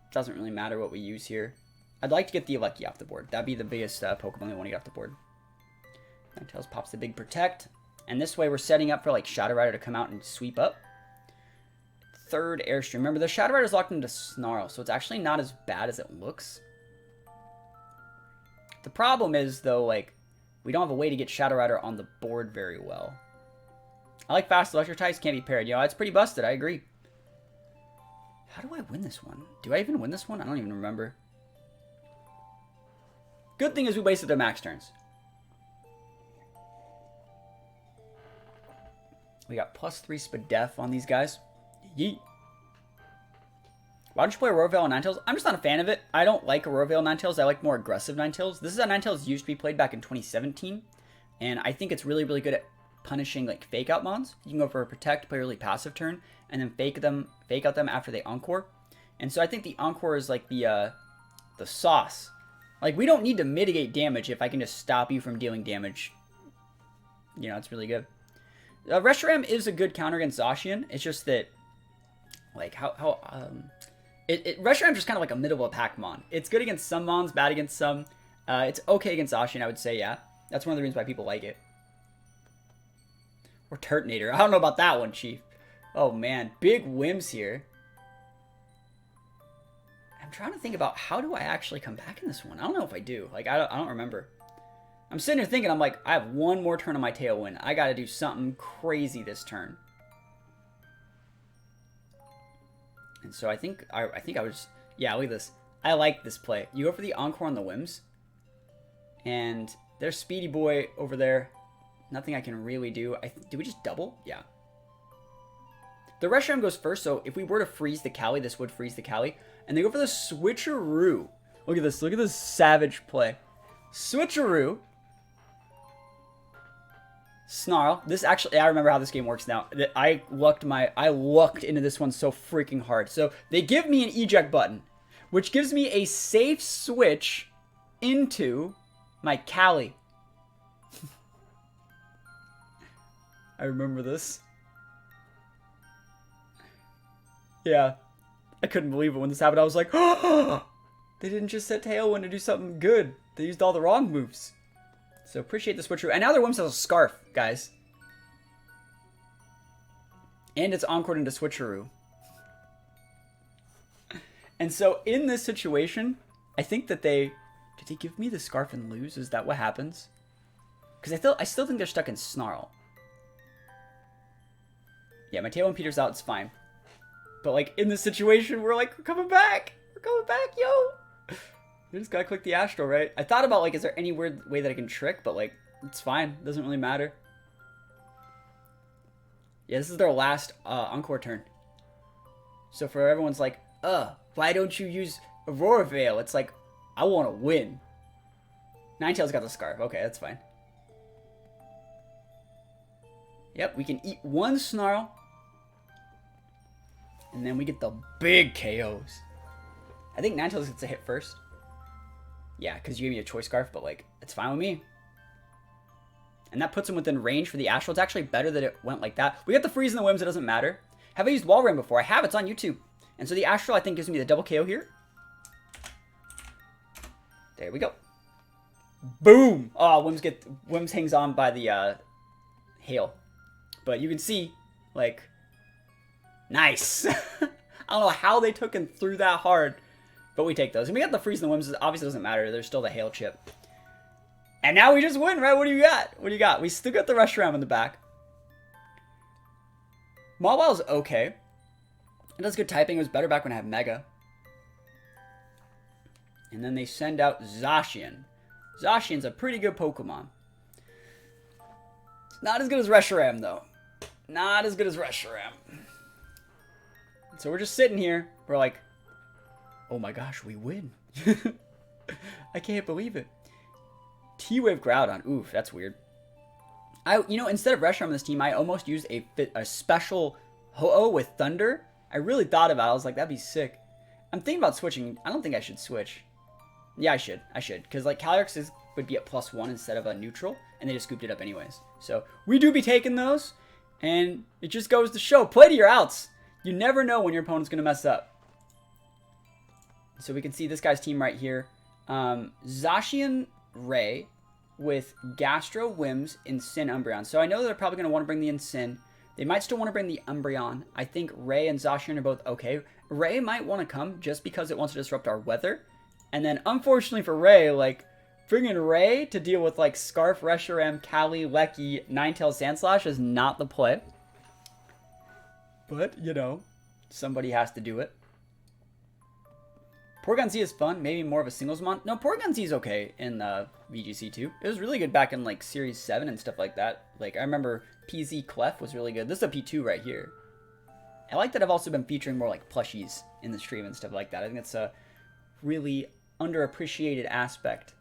it doesn't really matter what we use here. I'd like to get the Lucky off the board. That'd be the biggest Pokemon I want to get off the board. Ninetales pops the big Protect. And this way we're setting up for like Shadow Rider to come out and sweep up. Third Airstream. Remember, the Shadow Rider's locked into Snarl, so it's actually not as bad as it looks. The problem is, though, like, we don't have a way to get Shadow Rider on the board very well. I like fast electric types, can't be paired. You know, it's pretty busted, I agree. How do I win this one? Do I even win this one? I don't even remember. Good thing is we wasted their max turns. We got +3 Spadef on these guys. Yeet. Why don't you play Aurora Veil and Ninetales? I'm just not a fan of it. I don't like Aurora Veil Ninetales. I like more aggressive Ninetales. This is how Ninetales used to be played back in 2017. And I think it's really, really good at punishing like fake out mons. You can go for a Protect, play a really passive turn, and then fake out them after they Encore. And so I think the Encore is like the sauce. Like, we don't need to mitigate damage if I can just stop you from dealing damage. You know, it's really good. Reshiram is a good counter against Zacian. It's just that, like, Reshiram's just kind of like a middle of a pack mon. It's good against some mons, bad against some. It's okay against Zacian, I would say, yeah. That's one of the reasons why people like it. Or Turtonator. I don't know about that one, Chief. Oh, man. Big whims here. I'm trying to think about how do I actually come back in this one. I don't know if I do. Like, I don't remember. I'm sitting here thinking, I'm like, I have one more turn on my Tailwind. I got to do something crazy this turn. And so I think I was, yeah, look at this. I like this play. You go for the Encore on the whims. And there's Speedy Boy over there. Nothing I can really do. Do we just double? Yeah. The Reshiram goes first, so if we were to freeze the Cali, this would freeze the Cali. And they go for the Switcheroo. Look at this. Look at this savage play. Switcheroo. Snarl. This actually, I remember how this game works now. I lucked into this one so freaking hard. So they give me an eject button, which gives me a safe switch into my Cali. I remember this. Yeah. I couldn't believe it when this happened. I was like, oh, they didn't just set Tailwind to do something good. They used all the wrong moves. So appreciate the switcheroo. And now their Whims has a Scarf, guys. And it's Encored into Switcheroo. And so in this situation, I think that did they give me the Scarf and lose? Is that what happens? Because I still think they're stuck in Snarl. Yeah, my Tailwind peters out, it's fine. But like in this situation, we're like, we're coming back. We're coming back, yo. You just gotta click the Astro, right? I thought about like, is there any weird way that I can trick? But like, it's fine. Doesn't really matter. Yeah, this is their last Encore turn. So for everyone's like, why don't you use Aurora Veil? It's like, I want to win. Ninetales got the Scarf. Okay, that's fine. Yep, we can eat one Snarl. And then we get the big KOs. I think Ninetales gets a hit first. Yeah, because you gave me a Choice Scarf, but like, it's fine with me. And that puts him within range for the Astral. It's actually better that it went like that. We got the freeze and the whims. It doesn't matter. Have I used Wall Ram before? I have. It's on YouTube. And so the Astral, I think, gives me the double KO here. There we go. Boom! Oh, Wims hangs on by the hail. But you can see, like, nice. I don't know how they took him through that hard, but we take those. And we got the freeze and the Wims. Obviously, doesn't matter. There's still the hail chip. And now we just win, right? What do you got? What do you got? We still got the Reshiram in the back. Mawil's okay. It does good typing. It was better back when I had Mega. And then they send out Zacian. Zacian's a pretty good Pokemon. It's not as good as Reshiram, though. Not as good as Reshiram. So we're just sitting here. We're like, oh my gosh, we win. I can't believe it. T-Wave Groudon. Oof, that's weird. Instead of Reshiram on this team, I almost used a special Ho-Oh with Thunder. I really thought about it. I was like, that'd be sick. I'm thinking about switching. I don't think I should switch. Yeah, I should. Because, like, Calyrex would be at +1 instead of a neutral, and they just scooped it up anyways. So, we do be taking those, and it just goes to show. Play to your outs. You never know when your opponent's going to mess up. So, we can see this guy's team right here. Zacian Ray with Gastro, Wims, Incin, Umbreon. So, I know they're probably going to want to bring the Incin. They might still want to bring the Umbreon. I think Ray and Zacian are both okay. Ray might want to come just because it wants to disrupt our weather. And then, unfortunately for Ray, like, bringing Ray to deal with, like, Scarf, Reshiram, Cali, Lecky, Ninetales, Sandslash is not the play. But, somebody has to do it. Porygon Z is fun. Maybe more of a singles mon. No, Porygon Z is okay in VGC too. It was really good back in, like, Series 7 and stuff like that. Like, I remember PZ Clef was really good. This is a P2 right here. I like that I've also been featuring more, like, plushies in the stream and stuff like that. I think it's a really underappreciated aspect.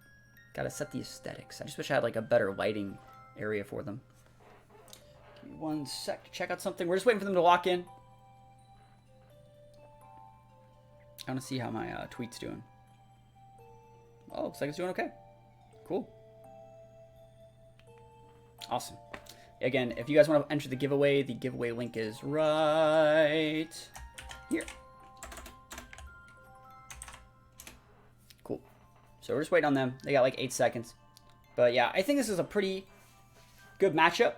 Gotta set the aesthetics. I just wish I had like a better lighting area for them. Give me 1 sec to check out something. We're just waiting for them to lock in. I want to see how my tweet's doing. Oh, looks like it's doing okay. Cool. Awesome. Again, if you guys want to enter the giveaway link is right here. Cool. So we're just waiting on them. They got like 8 seconds. But yeah, I think this is a pretty good matchup.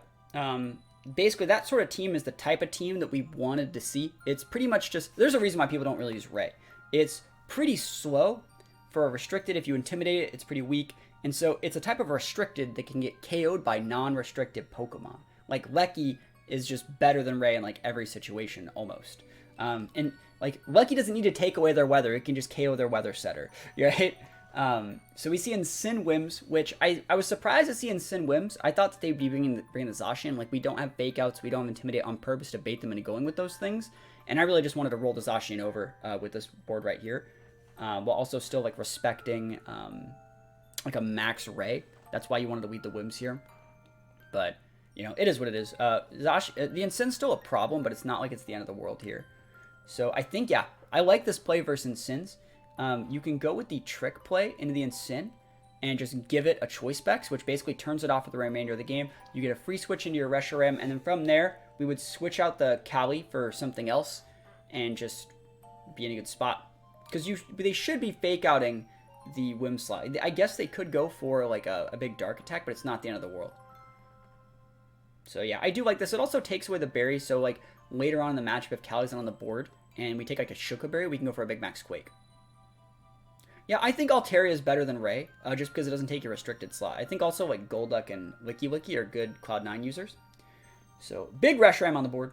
Basically, that sort of team is the type of team that we wanted to see. It's pretty much just... There's a reason why people don't really use Ray. It's pretty slow for a restricted. If you intimidate it, it's pretty weak. And so it's a type of restricted that can get KO'd by non-restricted Pokemon. Like Lecky is just better than Ray in like every situation almost. And like Lecky doesn't need to take away their weather. It can just KO their weather setter, right? So we see Incin Wims, which I was surprised to see Incin Wims. I thought that they'd be bringing the Zacian. Like, we don't have fake outs. We don't have Intimidate on purpose to bait them into going with those things. And I really just wanted to roll the Zacian over with this board right here. While also still, like, respecting, like, a max Ray. That's why you wanted to lead the Wims here. But, you know, it is what it is. The Incin's still a problem, but it's not like it's the end of the world here. So I think, yeah, I like this play versus Incins. You can go with the trick play into the Incin and just give it a choice specs, which basically turns it off for the remainder of the game. You get a free switch into your Reshiram, and then from there, we would switch out the Cali for something else and just be in a good spot. Because they should be fake outing the Whim Slide. I guess they could go for like a big dark attack, but it's not the end of the world. So yeah, I do like this. It also takes away the berry, so like later on in the matchup, if Cali's not on the board and we take like a Shuka berry, we can go for a big max Quake. Yeah, I think Altaria is better than Ray, just because it doesn't take your restricted slot. I think also like Golduck and Licky Licky are good Cloud9 users. So, big Reshiram on the board.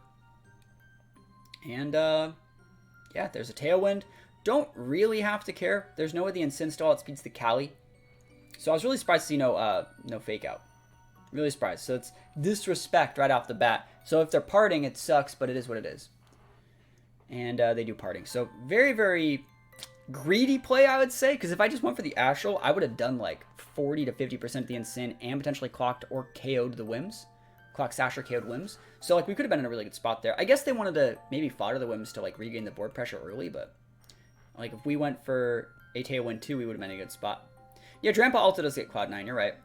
And, yeah, there's a Tailwind. Don't really have to care. There's no way the Incin stall outspeeds the Cali. So I was really surprised to see no fake out. Really surprised. So it's disrespect right off the bat. So if they're parting, it sucks, but it is what it is. And they do parting. So very, very greedy play, I would say, because if I just went for the Astral, I would have done like 40 to 50% of the Incin and potentially clocked or KO'd the Wims. Clocked Sash or KO'd Wims. So like we could have been in a really good spot there. I guess they wanted to maybe fodder the Wims to like regain the board pressure early, but like if we went for a Tailwind 2, we would have been in a good spot. Yeah, Drampa Alta does get Cloud9, you're right.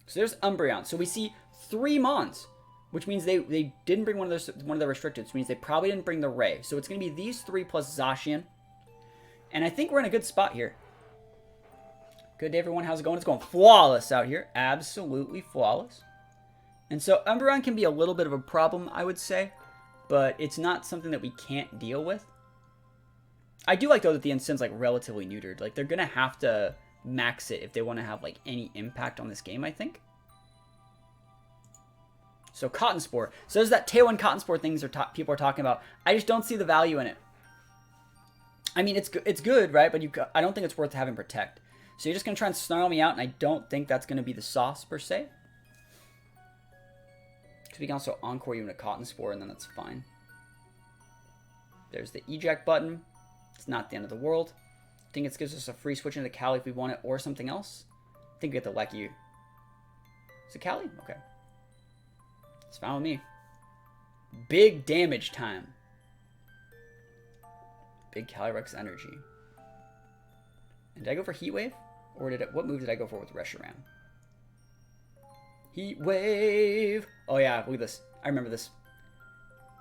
So there's Umbreon. So we see 3 Mons, which means they didn't bring one of their restricted, which means they probably didn't bring the Ray. So it's going to be these 3 plus Zacian. And I think we're in a good spot here. Good day, everyone. How's it going? It's going flawless out here. Absolutely flawless. And so Umbreon can be a little bit of a problem, I would say. But it's not something that we can't deal with. I do like, though, that the Incin's, like, relatively neutered. Like, they're going to have to max it if they want to have, like, any impact on this game, I think. So, Cotton Spore. So, there's that Tailwind Cotton Spore things people are talking about. I just don't see the value in it. I mean, it's good, right? But I don't think it's worth having Protect. So, you're just going to try and snarl me out, and I don't think that's going to be the sauce, per se. Because we can also Encore you in a Cotton Spore, and then that's fine. There's the eject button. It's not the end of the world. I think it gives us a free switch into Cali if we want it, or something else. I think we get the Lecky. Is it Cali? Okay. It's fine with me. Big damage time. Big Calyrex energy. And did I go for Heat Wave? Or what move did I go for with Reshiram? Heat Wave! Oh yeah, look at this. I remember this.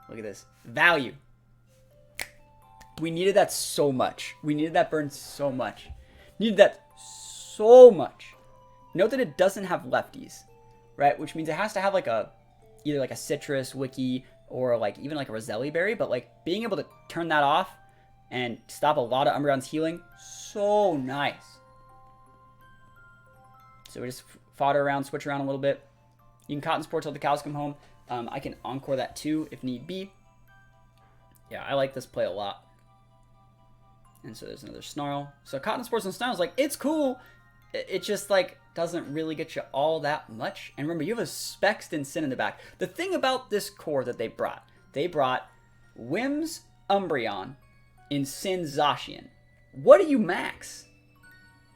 Look at this. Value. We needed that so much. We needed that burn so much. Needed that so much. Note that it doesn't have lefties, right? Which means it has to have like either like a Citrus, Wiki, or like even like a Roselli Berry. But like being able to turn that off and stop a lot of Umbreon's healing, so nice. So we just fodder around, switch around a little bit. You can Cotton Spore till the cows come home. I can Encore that too if need be. Yeah, I like this play a lot. And so there's another Snarl. So Cotton Spores and Snarls, like, it's cool. It just, like, doesn't really get you all that much. And remember, you have a Specs Incin in the back. The thing about this core that they brought Wims Umbreon, Incin Zacian. What do you max?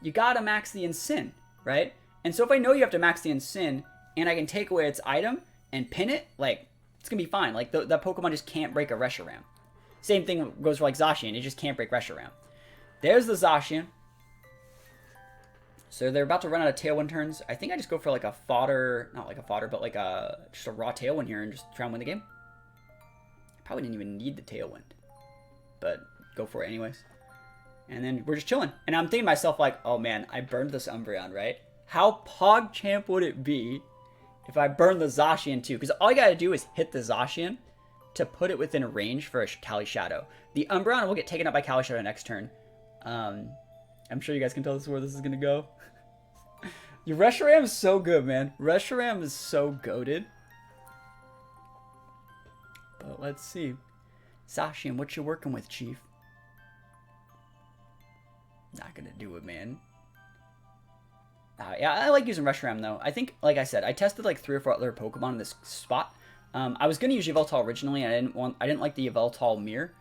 You gotta max the Incin, right? And so if I know you have to max the Incin, and I can take away its item and pin it, like, it's gonna be fine. Like, that Pokemon just can't break a Reshiram. Same thing goes for like Zacian. It just can't break Reshiram. There's the Zacian. So they're about to run out of Tailwind turns. I think I just go for like a fodder, not like a fodder, but like just a raw Tailwind here and just try and win the game. I probably didn't even need the Tailwind, but go for it anyways. And then we're just chilling. And I'm thinking to myself like, oh man, I burned this Umbreon, right? How PogChamp would it be if I burned the Zacian too? Because all you gotta do is hit the Zacian to put it within a range for a Cali Shadow. The Umbreon will get taken up by Cali Shadow next turn. I'm sure you guys can tell this where this is going to go. Your Reshiram is so good, man. Reshiram is so goated. But let's see. Zacian, what you working with, Chief? Not going to do it, man. Yeah, I like using Reshiram, though. I think, like I said, I tested like 3 or 4 other Pokemon in this spot. I was going to use Yveltal originally, and I didn't like the Yveltal mirror,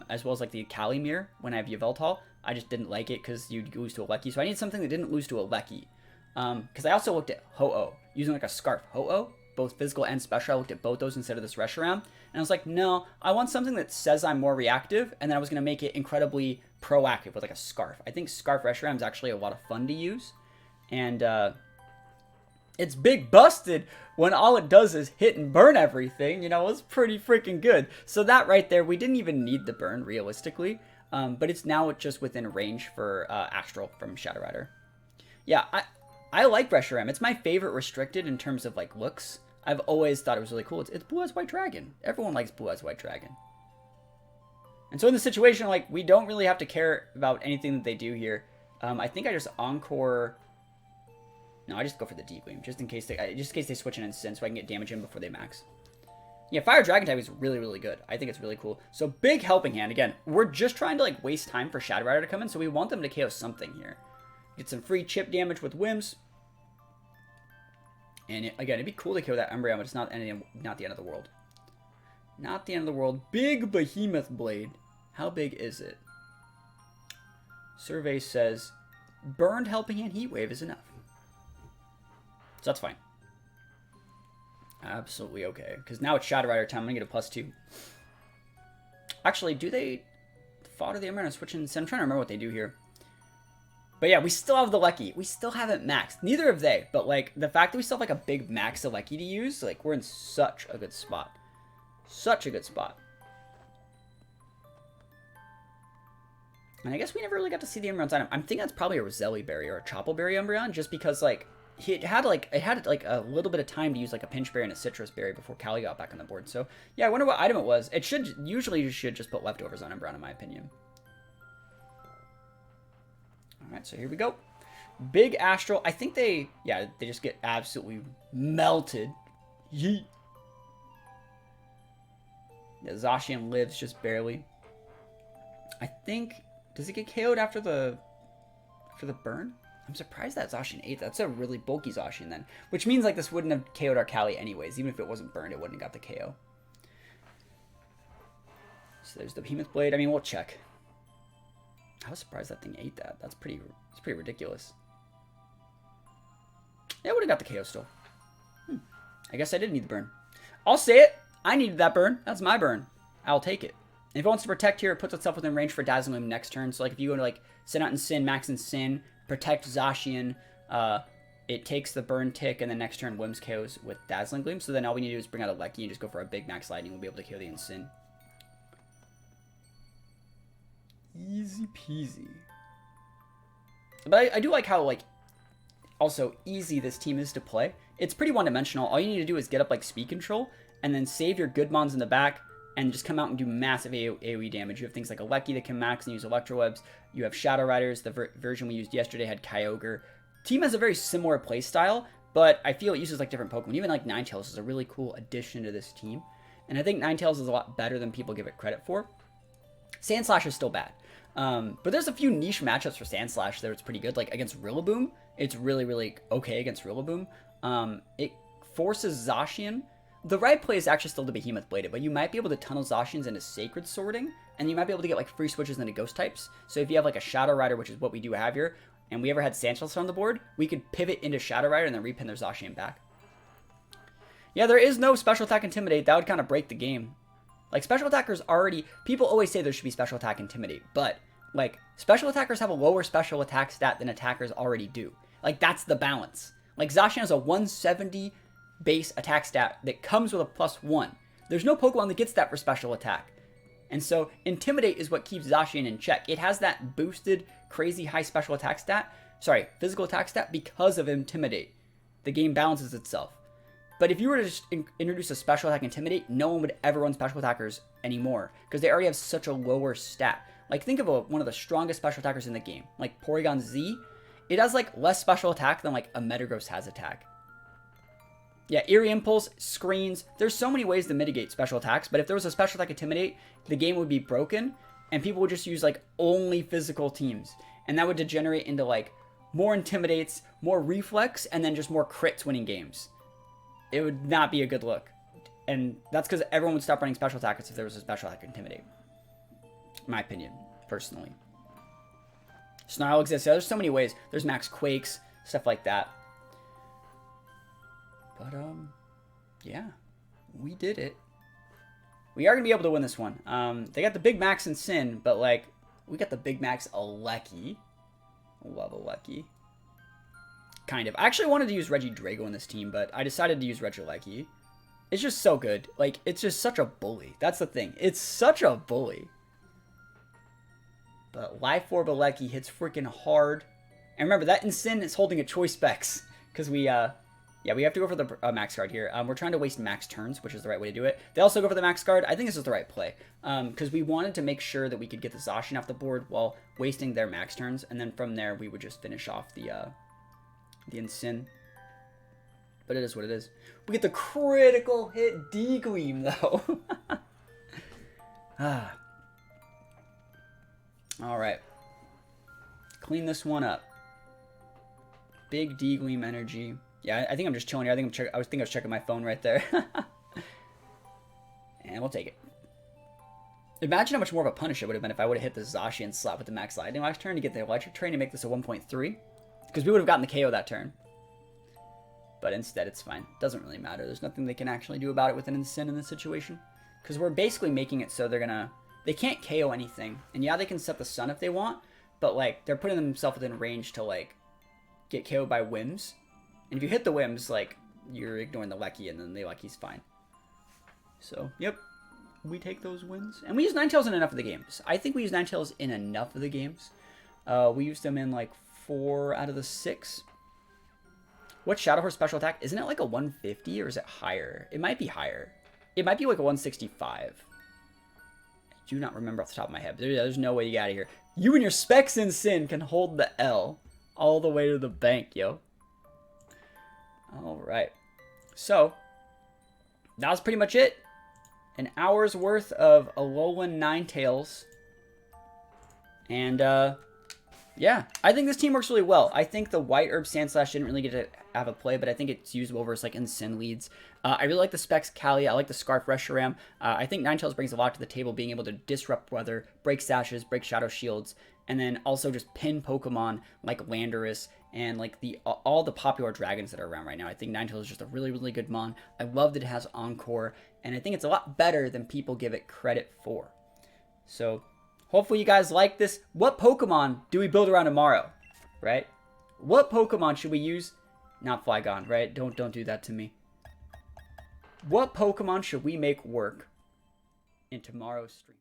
as well as like the Cali mirror when I have Yveltal. I just didn't like it because you'd lose to a Lecky, so I needed something that didn't lose to a Lecky. Because I also looked at Ho-Oh, using like a Scarf Ho-Oh, both physical and special. I looked at both those instead of this Reshiram, and I was like, no, I want something that says I'm more reactive, and then I was going to make it incredibly proactive with like a Scarf. I think Scarf Reshiram is actually a lot of fun to use, and it's big busted when all it does is hit and burn everything. You know, it's pretty freaking good. So that right there, we didn't even need the burn realistically. But it's now just within range for Astral from Shadow Rider. Yeah, I like Reshiram. It's my favorite restricted in terms of like looks. I've always thought it was really cool. It's Blue Eyes White Dragon. Everyone likes Blue Eyes White Dragon. And so in this situation, like, we don't really have to care about anything that they do here. I think I just Encore. No, I just go for the Deep Gleam, just in case they switch an Incin, so I can get damage in before they max. Yeah, Fire Dragon type is really, really good. I think it's really cool. So big Helping Hand. Again, we're just trying to like waste time for Shadow Rider to come in, so we want them to KO something here. Get some free chip damage with Wims. And again, it'd be cool to KO that Umbreon, but it's not the end of the world. Not the end of the world. Big Behemoth Blade. How big is it? Survey says burned Helping Hand Heat Wave is enough. So that's fine. Absolutely okay. Because now it's Shadow Rider time. I'm going to get a +2. Actually, do they fodder the Umbreon and switch in? I'm trying to remember what they do here. But yeah, we still have the Lecky. We still haven't maxed. Neither have they. But like the fact that we still have like a big max of Lecky to use, like we're in such a good spot. Such a good spot. And I guess we never really got to see the Umbreon's item. I'm thinking that's probably a Roselli Berry or a Chople Berry Umbreon, just because like it had like a little bit of time to use like a Pinch Berry and a Citrus Berry before Callie got back on the board. So yeah, I wonder what item it was. It should usually you should just put leftovers on Umbreon in my opinion. All right, so here we go. Big Astral. I think they just get absolutely melted. Yeet. Yeah, Zacian lives just barely. I think. Does it get KO'd after the burn? I'm surprised that Zacian ate that. That's a really bulky Zacian then. Which means like this wouldn't have KO'd our Callie anyways. Even if it wasn't burned, it wouldn't have got the KO. So there's the Behemoth Blade. I mean, we'll check. I was surprised that thing ate that. That's pretty ridiculous. Yeah, it would have got the KO still. I guess I did need the burn. I'll say it. I needed that burn. That's my burn. I'll take it. If it wants to protect here, it puts itself within range for Dazzling Gleam next turn. So like if you go to like send out in Sin, max in Sin, protect Zacian, it takes the burn tick, and then next turn Wims KOs with Dazzling Gleam. So then all we need to do is bring out a Lecky and just go for a big max lightning. We'll be able to KO the Sin. Easy peasy. But I do like how like also easy this team is to play. It's pretty one-dimensional. All you need to do is get up like speed control and then save your good mons in the back and just come out and do massive AoE damage. You have things like a Lecky that can max and use Electro Webs. You have Shadow Riders. The version we used yesterday had Kyogre. Team has a very similar playstyle, but I feel it uses like different Pokemon. Even like Ninetales is a really cool addition to this team. And I think Ninetales is a lot better than people give it credit for. Sandslash is still bad. But there's a few niche matchups for Sandslash that it's pretty good. Like against Rillaboom, it's really, really okay against Rillaboom. It forces Zacian. The right play is actually still to Behemoth Blade it, but you might be able to tunnel Zacians into Sacred Sorting, and you might be able to get like free switches into Ghost types. So if you have like a Shadow Rider, which is what we do have here, and we ever had Sandslash on the board, we could pivot into Shadow Rider and then repin their Zacian back. Yeah, there is no Special Attack Intimidate. That would kind of break the game. Like Special Attackers already, people always say there should be Special Attack Intimidate, but like Special Attackers have a lower Special Attack stat than attackers already do. Like that's the balance. Like Zacian has a 170 base attack stat that comes with a +1. There's no Pokemon that gets that for special attack. And so Intimidate is what keeps Zacian in check. It has that boosted crazy high special attack stat, physical attack stat because of Intimidate. The game balances itself. But if you were to just introduce a special attack Intimidate, no one would ever run special attackers anymore because they already have such a lower stat. Like think of one of the strongest special attackers in the game, like Porygon Z. It has like less special attack than like a Metagross has attack. Yeah, Eerie Impulse, Screens. There's so many ways to mitigate special attacks, but if there was a special attack Intimidate, the game would be broken, and people would just use, like, only physical teams. And that would degenerate into, like, more Intimidates, more Reflex, and then just more crits winning games. It would not be a good look. And that's because everyone would stop running special attackers if there was a special attack Intimidate. My opinion, personally. Snarl exists. There's so many ways. There's Max Quakes, stuff like that. But, yeah, we did it. We are going to be able to win this one. They got the Big Max in Sin, but, like, we got the Big Max Lecky. Love a Lecky. Kind of. I actually wanted to use Regidrago in this team, but I decided to use Regilecky. It's just so good. Like, it's just such a bully. That's the thing. It's such a bully. But Life Orb Lecky hits freaking hard. And remember, that in Sin is holding a Choice Specs. Because we, yeah, we have to go for the max guard here. We're trying to waste max turns, which is the right way to do it. They also go for the max guard. I think this is the right play. Because we wanted to make sure that we could get the Zacian off the board while wasting their max turns. And then from there, we would just finish off the Incin. But it is what it is. We get the critical hit D-Gleam, though. Alright. Clean this one up. Big D-Gleam energy. Yeah, I think I'm just chilling here. I think I was checking my phone right there. And we'll take it. Imagine how much more of a punish it would have been if I would have hit the Zacian slap with the Max Lightning last turn to get the Electric Train and make this a 1.3. Because we would have gotten the KO that turn. But instead, it's fine. Doesn't really matter. There's nothing they can actually do about it with an Incin in this situation. Because we're basically making it so they can't KO anything. And yeah, they can set the Sun if they want. but like they're putting themselves within range to like get KO'd by whims. And if you hit the whims, like you're ignoring the Lecky, and then the Lecky's fine. So, yep. We take those wins. And we use Ninetales in enough of the games. I think we use Ninetales in enough of the games. We used them in like 4 out of the 6. What's Shadow Horse special attack? Isn't it like a 150 or is it higher? It might be higher. It might be like a 165. I do not remember off the top of my head. There's no way to get out of here. You and your Specs in Sin can hold the L all the way to the bank, yo. Alright. So, that was pretty much it. An hour's worth of Alolan Ninetales. And, yeah. I think this team works really well. I think the White Herb Sandslash didn't really get to have a play, but I think it's usable versus, like, in Sin leads. I really like the Specs Callie. I like the Scarf Reshiram. I think Ninetales brings a lot to the table, being able to disrupt weather, break sashes, break shadow shields, and then also just pin Pokemon like Landorus and like all the popular dragons that are around right now. I think Ninetales is just a really, really good mon. I love that it has Encore, and I think it's a lot better than people give it credit for. So hopefully you guys like this. What Pokemon do we build around tomorrow, right? What Pokemon should we use? Not Flygon, right? Don't do that to me. What Pokemon should we make work in tomorrow's stream?